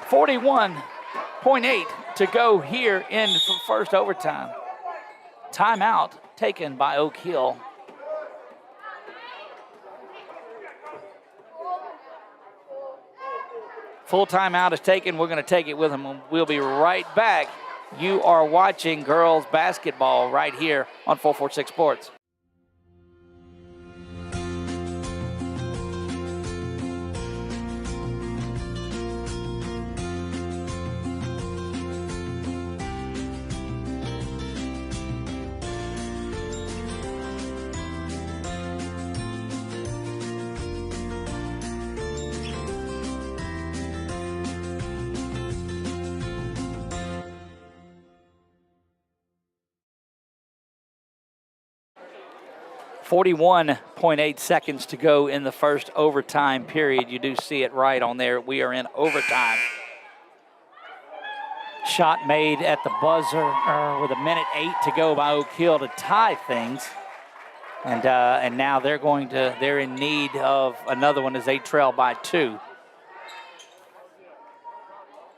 [SPEAKER 1] 41.8 to go here in the first overtime. Timeout taken by Oak Hill. Full timeout is taken. We're going to take it with them. We'll be right back. You are watching girls basketball right here on 446 Sports. .8 seconds to go in the first overtime period. You do see it right on there. We are in overtime. Shot made at the buzzer with a minute 8 to go by Oak Hill to tie things. And now they're in need of another one as they trail by 2.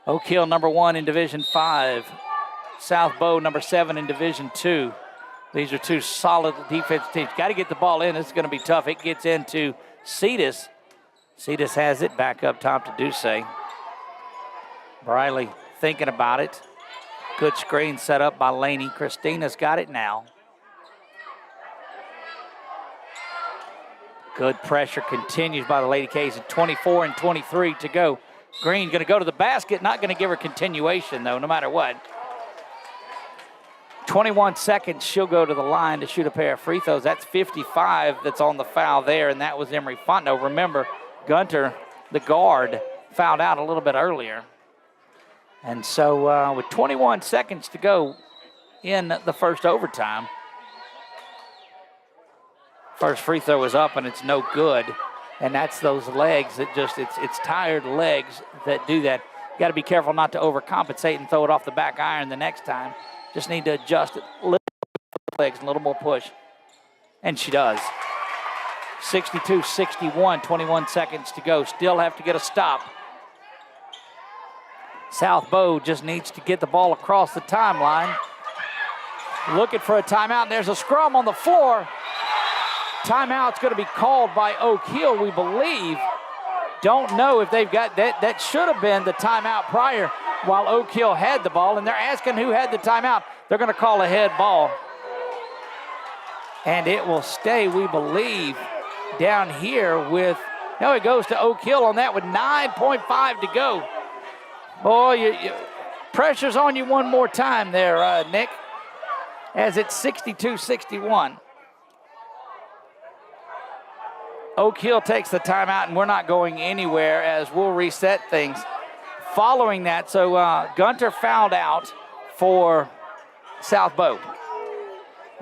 [SPEAKER 1] Oak Hill number 1 in Division 5. South Beau number 7 in Division 2. These are two solid defense teams. Got to get the ball in. This is going to be tough. It gets into Cetus. Cetus has it back up top to Ducey. Briley thinking about it. Good screen set up by Laney. Christina's got it now. Good pressure continues by the Lady K's at 24 and 23 to go. Green going to go to the basket, not going to give her continuation though, no matter what. 21 seconds, she'll go to the line to shoot a pair of free throws. That's 55 that's on the foul there, and that was Emery Fontenot. Remember, Gunter, the guard, fouled out a little bit earlier. And so with 21 seconds to go in the first overtime, first free throw is up and it's no good. And that's those legs that just, it's tired legs that do that. You got to be careful not to overcompensate and throw it off the back iron the next time. Just need to adjust it a little legs, a little more push. And she does. 62-61, 21 seconds to go. Still have to get a stop. South Beau just needs to get the ball across the timeline. Looking for a timeout, and there's a scrum on the floor. Timeout's going to be called by Oak Hill, we believe. Don't know if they've got that. That should have been the timeout prior while Oak Hill had the ball, and they're asking who had the timeout. They're going to call a head ball. And it will stay, we believe, down here with, no, it goes to Oak Hill on that with 9.5 to go. Boy, pressure's on you one more time there, Nick, as it's 62-61. Oak Hill takes the timeout, and we're not going anywhere as we'll reset things. Following that, so Gunter fouled out for South Beau.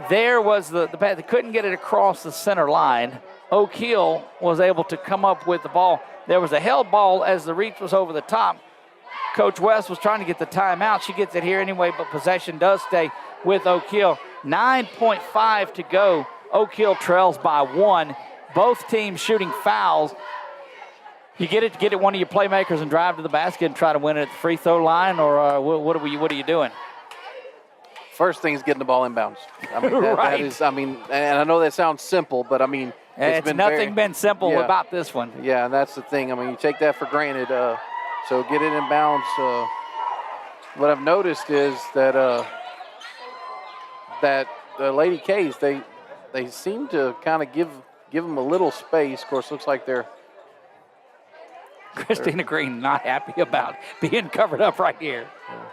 [SPEAKER 1] There was the pass. They couldn't get it across the center line. Oak Hill was able to come up with the ball. There was a held ball as the reach was over the top. Coach West was trying to get the timeout. She gets it here anyway, but possession does stay with Oak Hill. 9.5 to go. Oak Hill trails by 1. Both teams shooting fouls. You get it one of your playmakers and drive to the basket and try to win it at the free throw line, or what are you doing?
[SPEAKER 3] First thing is getting the ball inbounds. I mean,
[SPEAKER 1] right.
[SPEAKER 3] That is, I mean, and I know that sounds simple, but I mean,
[SPEAKER 1] it's been simple about this one.
[SPEAKER 3] Yeah, and that's the thing. I mean, you take that for granted. So get it inbounds. What I've noticed is that that the Lady K's, they seem to kind of give them a little space. Of course, looks like they're
[SPEAKER 1] Christina Green not happy about being covered up right here.
[SPEAKER 3] Yeah.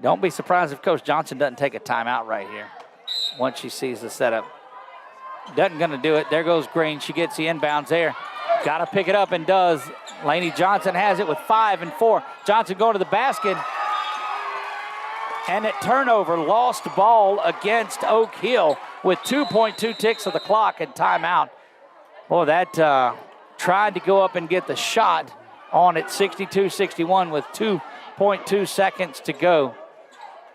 [SPEAKER 1] Don't be surprised if Coach Johnson doesn't take a timeout right here once she sees the setup. Doesn't going to do it. There goes Green. She gets the inbounds there. Got to pick it up and does. Laney Johnson has it with 5 and 4. Johnson going to the basket. And at turnover, lost ball against Oak Hill with 2.2 ticks of the clock and timeout. Boy, that tried to go up and get the shot on it, 62-61 with 2.2 seconds to go.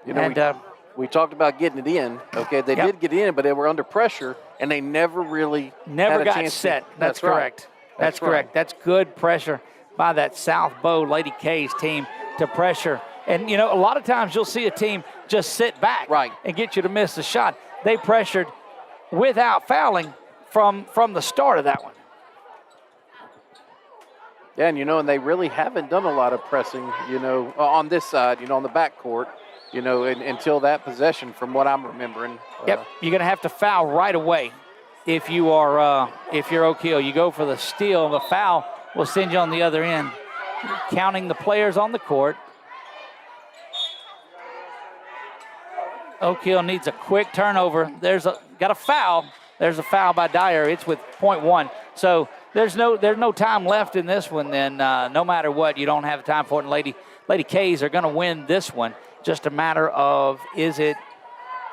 [SPEAKER 3] You know, we talked about getting it in. Okay, they did get in, but they were under pressure, and they never had a
[SPEAKER 1] got
[SPEAKER 3] chance
[SPEAKER 1] set. That's
[SPEAKER 3] correct.
[SPEAKER 1] Right. That's correct. That's good pressure by that South Beau Lady K's team to pressure. And, you know, a lot of times you'll see a team just sit back and get you to miss the shot. They pressured without fouling from the start of that one.
[SPEAKER 3] Yeah, and, you know, and they really haven't done a lot of pressing, you know, on this side, you know, on the backcourt, you know, until that possession from what I'm remembering.
[SPEAKER 1] Yep, you're going to have to foul right away if you're Oak Hill. You go for the steal, the foul will send you on the other end. Counting the players on the court. Oak Hill needs a quick turnover. Got a foul. There's a foul by Dyer. It's with .1. So there's no time left in this one then. No matter what, you don't have time for it. And Lady K's are going to win this one. Just a matter of, is it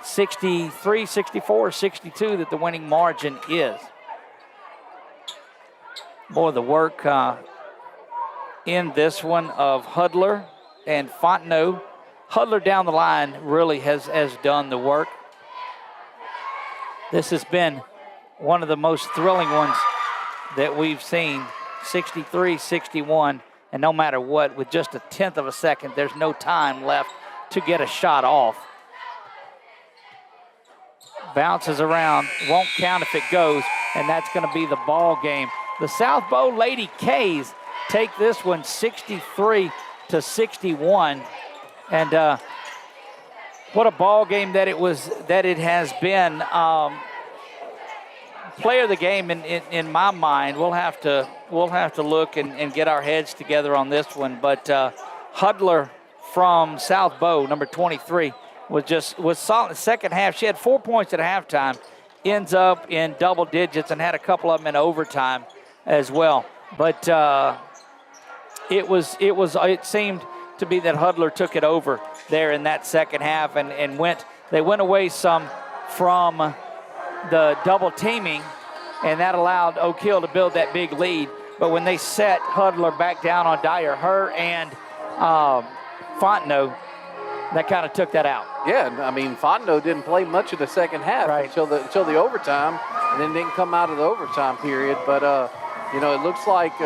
[SPEAKER 1] 63, 64, or 62 that the winning margin is. Boy, the work in this one of Hudler and Fontenot. Hudler down the line really has done the work. This has been one of the most thrilling ones that we've seen, 63-61, and no matter what, with just a tenth of a second, there's no time left to get a shot off. Bounces around, won't count if it goes, and that's going to be the ball game. the South Beau Lady K's take this one 63-61. And what a ball game that it has been. Player of the game in my mind. We'll have to look and get our heads together on this one. But Hudler from South Beau, number 23, was solid in the second half. She had 4 points at halftime, ends up in double digits, and had a couple of them in overtime as well. But it seemed to be that Hudler took it over there in that second half, and they went away some from the double teaming, and that allowed Oak Hill to build that big lead. But when they set Hudler back down on Dyer, her and Fontenot, that kind of took that out.
[SPEAKER 3] Yeah, I mean, Fontenot didn't play much of the second half until the overtime, and then didn't come out of the overtime period. But it looks like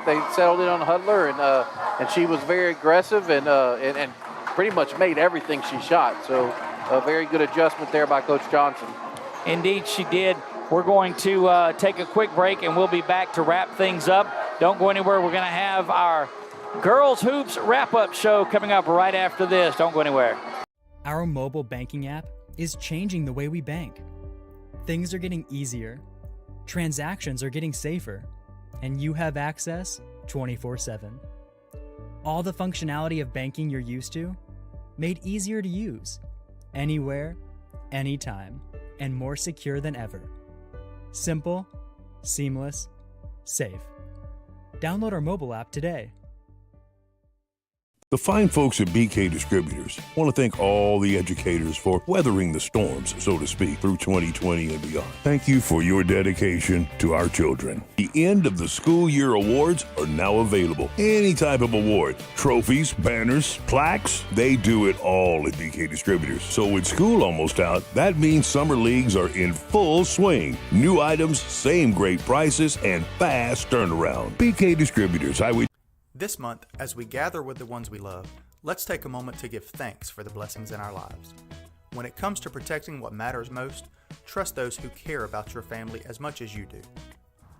[SPEAKER 3] they settled in on Hudler, and she was very aggressive and pretty much made everything she shot. So a very good adjustment there by Coach Johnson.
[SPEAKER 1] Indeed, she did. We're going to take a quick break, and we'll be back to wrap things up. Don't go anywhere. We're going to have our Girls Hoops wrap-up show coming up right after this. Don't go anywhere.
[SPEAKER 5] Our mobile banking app is changing the way we bank. Things are getting easier, transactions are getting safer, and you have access 24/7. All the functionality of banking you're used to, made easier to use, anywhere, anytime, and more secure than ever. Simple, seamless, safe. Download our mobile app today.
[SPEAKER 4] The fine folks at BK Distributors want to thank all the educators for weathering the storms, so to speak, through 2020 and beyond. Thank you for your dedication to our children. The end of the school year awards are now available. Any type of award, trophies, banners, plaques, they do it all at BK Distributors. So with school almost out, that means summer leagues are in full swing. New items, same great prices, and fast turnaround. BK Distributors, Highway.
[SPEAKER 12] This month, as we gather with the ones we love, let's take a moment to give thanks for the blessings in our lives. When it comes to protecting what matters most, trust those who care about your family as much as you do.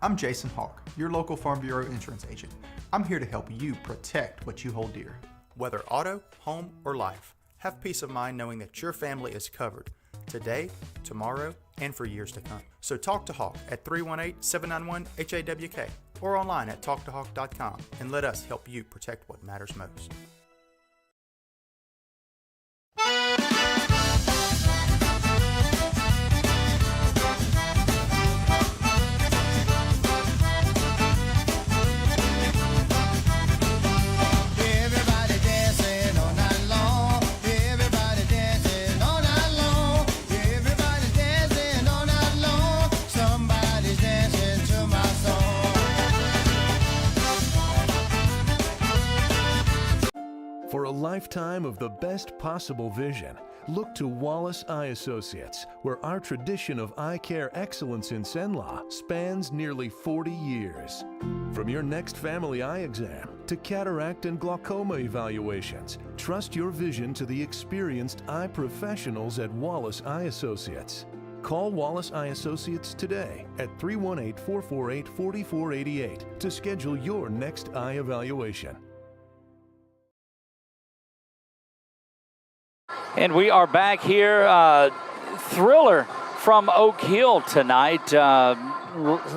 [SPEAKER 13] I'm Jason Hawk, your local Farm Bureau insurance agent. I'm here to help you protect what you hold dear.
[SPEAKER 12] Whether auto, home, or life, have peace of mind knowing that your family is covered today, tomorrow, and for years to come. So talk to Hawk at 318-791-HAWK or online at talktohawk.com and let us help you protect what matters most.
[SPEAKER 8] For a lifetime of the best possible vision, look to Wallace Eye Associates, where our tradition of eye care excellence in Cenla spans nearly 40 years. From your next family eye exam to cataract and glaucoma evaluations, trust your vision to the experienced eye professionals at Wallace Eye Associates. Call Wallace Eye Associates today at 318-448-4488 to schedule your next eye evaluation.
[SPEAKER 1] And we are back here. Thriller from Oak Hill tonight. The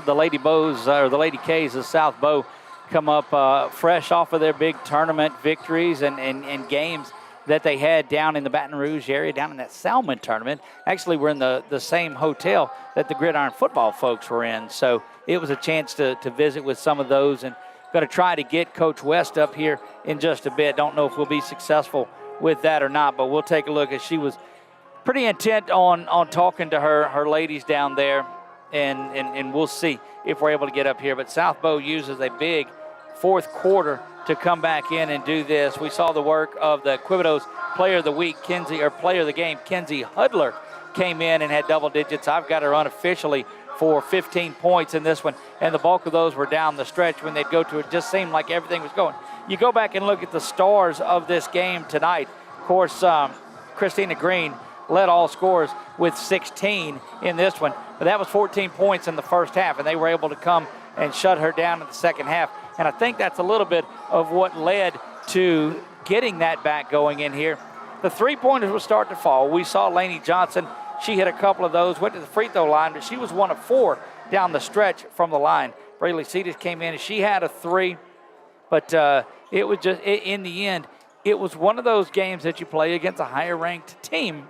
[SPEAKER 1] Lady Beaus, or the Lady K's of South Beau, come up fresh off of their big tournament victories and games that they had down in the Baton Rouge area, down in that Salmon tournament. Actually, we're in the same hotel that the Gridiron football folks were in. So it was a chance to visit with some of those, and going to try to get Coach West up here in just a bit. Don't know if we'll be successful with that or not, but we'll take a look, as she was pretty intent on talking to her ladies down there, and we'll see if we're able to get up here. But South Beau uses a big fourth quarter to come back in and do this. We saw the work of the Quibitos Player of the Week, Player of the Game, Kenzie Hudler came in and had double digits. I've got her unofficially for 15 points in this one, and the bulk of those were down the stretch when they'd go to it. Just seemed like everything was going. You go back and look at the stars of this game tonight. Of course, Christina Green led all scorers with 16 in this one, but that was 14 points in the first half, and they were able to come and shut her down in the second half. And I think that's a little bit of what led to getting that back going in here. The three-pointers will start to fall. We saw Lainey Johnson. She hit a couple of those, went to the free throw line, but she was 1 of 4 down the stretch from the line. Braylee Cetus came in and she had a 3, but it was just, in the end, it was one of those games that you play against a higher-ranked team,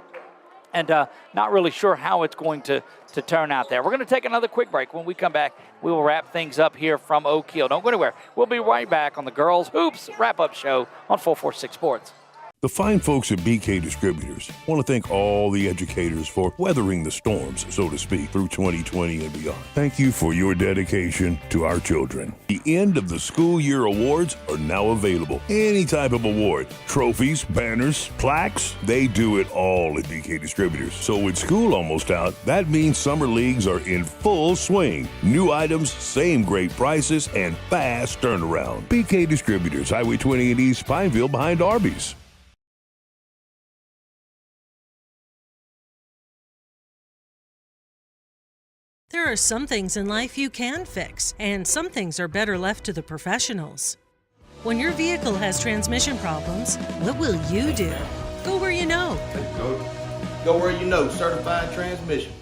[SPEAKER 1] and not really sure how it's going to turn out there. We're going to take another quick break. When we come back, we will wrap things up here from Oak Hill. Don't go anywhere. We'll be right back on the Girls Hoops Wrap-Up Show on 446 Sports.
[SPEAKER 4] The fine folks at BK Distributors want to thank all the educators for weathering the storms, so to speak, through 2020 and beyond. Thank you for your dedication to our children. The end of the school year awards are now available. Any type of award, trophies, banners, plaques, they do it all at BK Distributors. So with school almost out, that means summer leagues are in full swing. New items, same great prices, and fast turnaround. BK Distributors, Highway 20 in East Pineville behind Arby's.
[SPEAKER 6] There are some things in life you can fix, and some things are better left to the professionals. When your vehicle has transmission problems, what will you do? Go where you know.
[SPEAKER 7] Go where you know, Certified Transmission.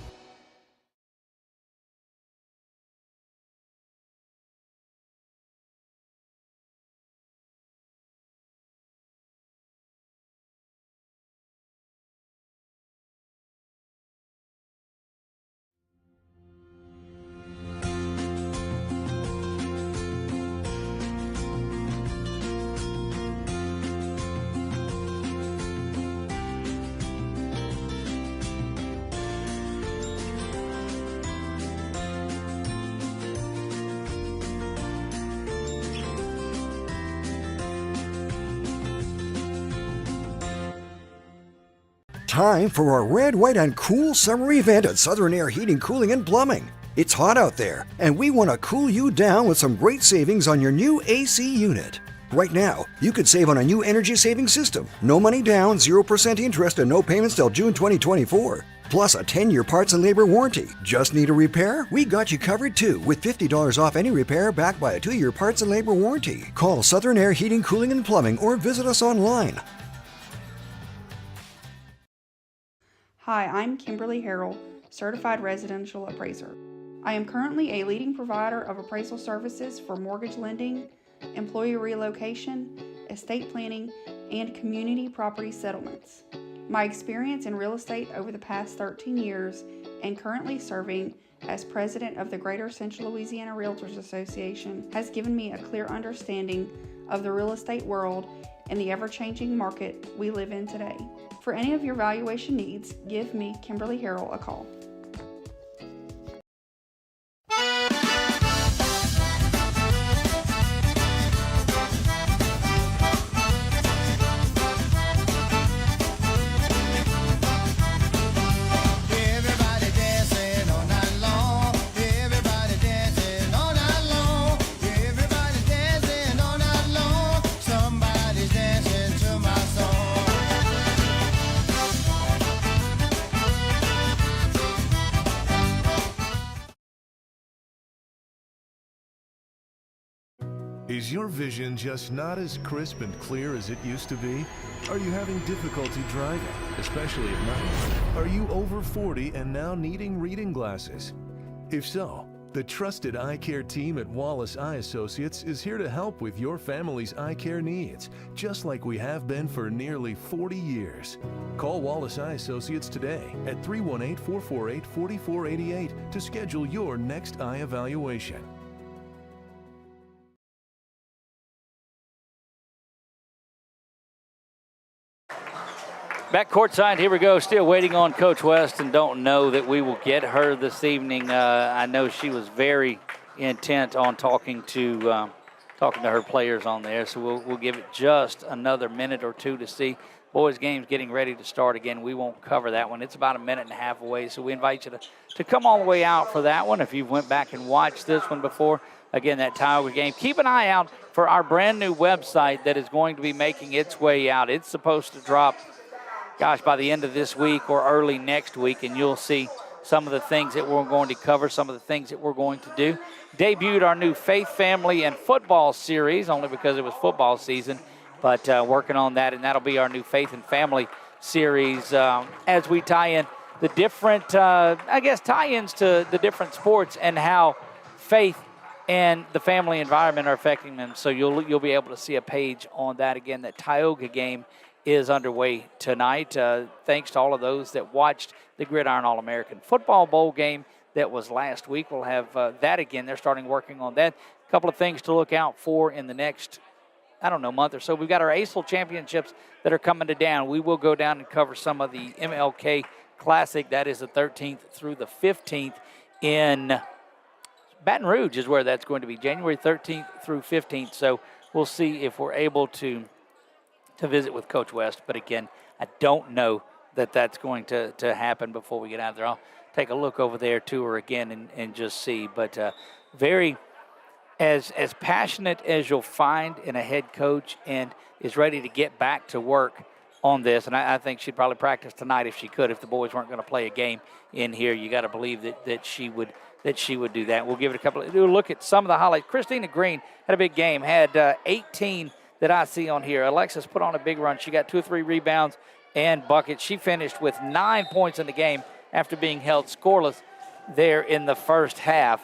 [SPEAKER 14] Time for our red, white, and cool summer event at Southern Air Heating, Cooling, and Plumbing. It's hot out there, and we want to cool you down with some great savings on your new AC unit. Right now, you could save on a new energy-saving system. No money down, 0% interest, and no payments till June 2024. Plus a 10-year parts and labor warranty. Just need a repair? We got you covered too, with $50 off any repair backed by a 2-year parts and labor warranty. Call Southern Air Heating, Cooling, and Plumbing or visit us online.
[SPEAKER 9] Hi, I'm Kimberly Harrell, Certified Residential Appraiser. I am currently a leading provider of appraisal services for mortgage lending, employee relocation, estate planning, and community property settlements. My experience in real estate over the past 13 years and currently serving as president of the Greater Central Louisiana Realtors Association has given me a clear understanding of the real estate world and the ever-changing market we live in today. For any of your valuation needs, give me, Kimberly Harrell, a call.
[SPEAKER 8] Is your vision just not as crisp and clear as it used to be? Are you having difficulty driving, especially at night? Are you over 40 and now needing reading glasses? If so, the trusted eye care team at Wallace Eye Associates is here to help with your family's eye care needs, just like we have been for nearly 40 years. Call Wallace Eye Associates today at 318-448-4488 to schedule your next eye evaluation.
[SPEAKER 1] Back courtside, here we go. Still waiting on Coach West and don't know that we will get her this evening. I know she was very intent on talking to her players on there, so we'll give it just another minute or two to see. Boys game's getting ready to start again. We won't cover that one. It's about a minute and a half away, so we invite you to come all the way out for that one. If you went back and watched this one before, again, that Tiger game. Keep an eye out for our brand new website that is going to be making its way out. It's supposed to drop, gosh, by the end of this week or early next week, and you'll see some of the things that we're going to cover, some of the things that we're going to do. Debuted our new Faith, Family, and Football series, only because it was football season, but working on that, and that'll be our new Faith and Family series as we tie in the different, tie-ins to the different sports and how faith and the family environment are affecting them. So you'll be able to see a page on that. Again, that Tioga game is underway tonight. Thanks to all of those that watched the Gridiron All-American Football Bowl game that was last week. We'll have that again. They're starting working on that. A couple of things to look out for in the next, month or so. We've got our ASL championships that are coming to down. We will go down and cover some of the MLK Classic. That is the 13th through the 15th in Baton Rouge is where that's going to be, January 13th through 15th. So we'll see if we're able to visit with Coach West. But again, I don't know that that's going to happen before we get out there. I'll take a look over there to her again and just see. But very as passionate as you'll find in a head coach and is ready to get back to work on this. And I think she'd probably practice tonight if she could, if the boys weren't going to play a game in here. You got to believe that she would do that. We'll give it do a look at some of the highlights. Christina Green had a big game, had 18 that I see on here. Alexis put on a big run. She got 2 or 3 rebounds and buckets. She finished with 9 points in the game after being held scoreless there in the first half.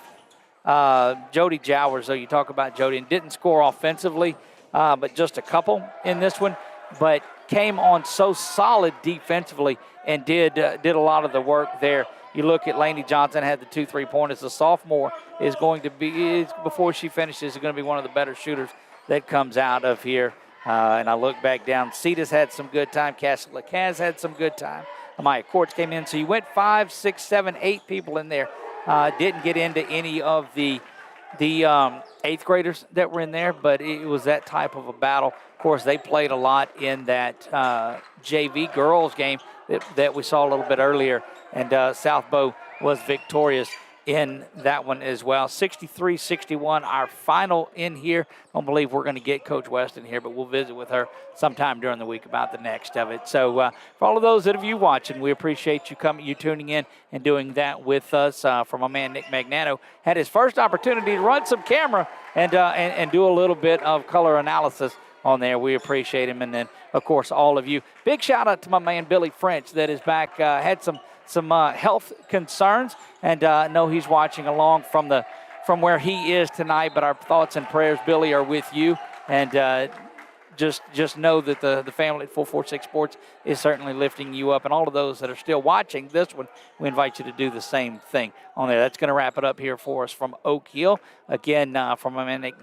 [SPEAKER 1] Jody Jowers, though, you talk about Jody, and didn't score offensively, but just a couple in this one, but came on so solid defensively and did a lot of the work there. You look at Lainey Johnson, had the 2 3-pointers. The sophomore is going to be, before she finishes, is going to be one of the better shooters that comes out of here. And I look back down. Cetus had some good time. Cassie LeCaz had some good time. Amaya Courts came in. So you went 5, 6, 7, 8 people in there. Didn't get into any of the 8th graders that were in there, but it was that type of a battle. Of course, they played a lot in that JV girls game that we saw a little bit earlier, and South Beau was victorious in that one as well. 63-61, our final in here. I don't believe we're going to get Coach West in here, but we'll visit with her sometime during the week about the next of it. So for all of those that are you watching, we appreciate you tuning in and doing that with us. From my man Nick Magnano, had his first opportunity to run some camera and do a little bit of color analysis on there. We appreciate him. And then, of course, all of you. Big shout out to my man Billy French that is back, had some health concerns, and know he's watching along from where he is tonight. But our thoughts and prayers, Billy, are with you, and just know that the family at 446 Sports is certainly lifting you up. And all of those that are still watching this one, we invite you to do the same thing on there. That's going to wrap it up here for us from Oak Hill. Again, from my man Nick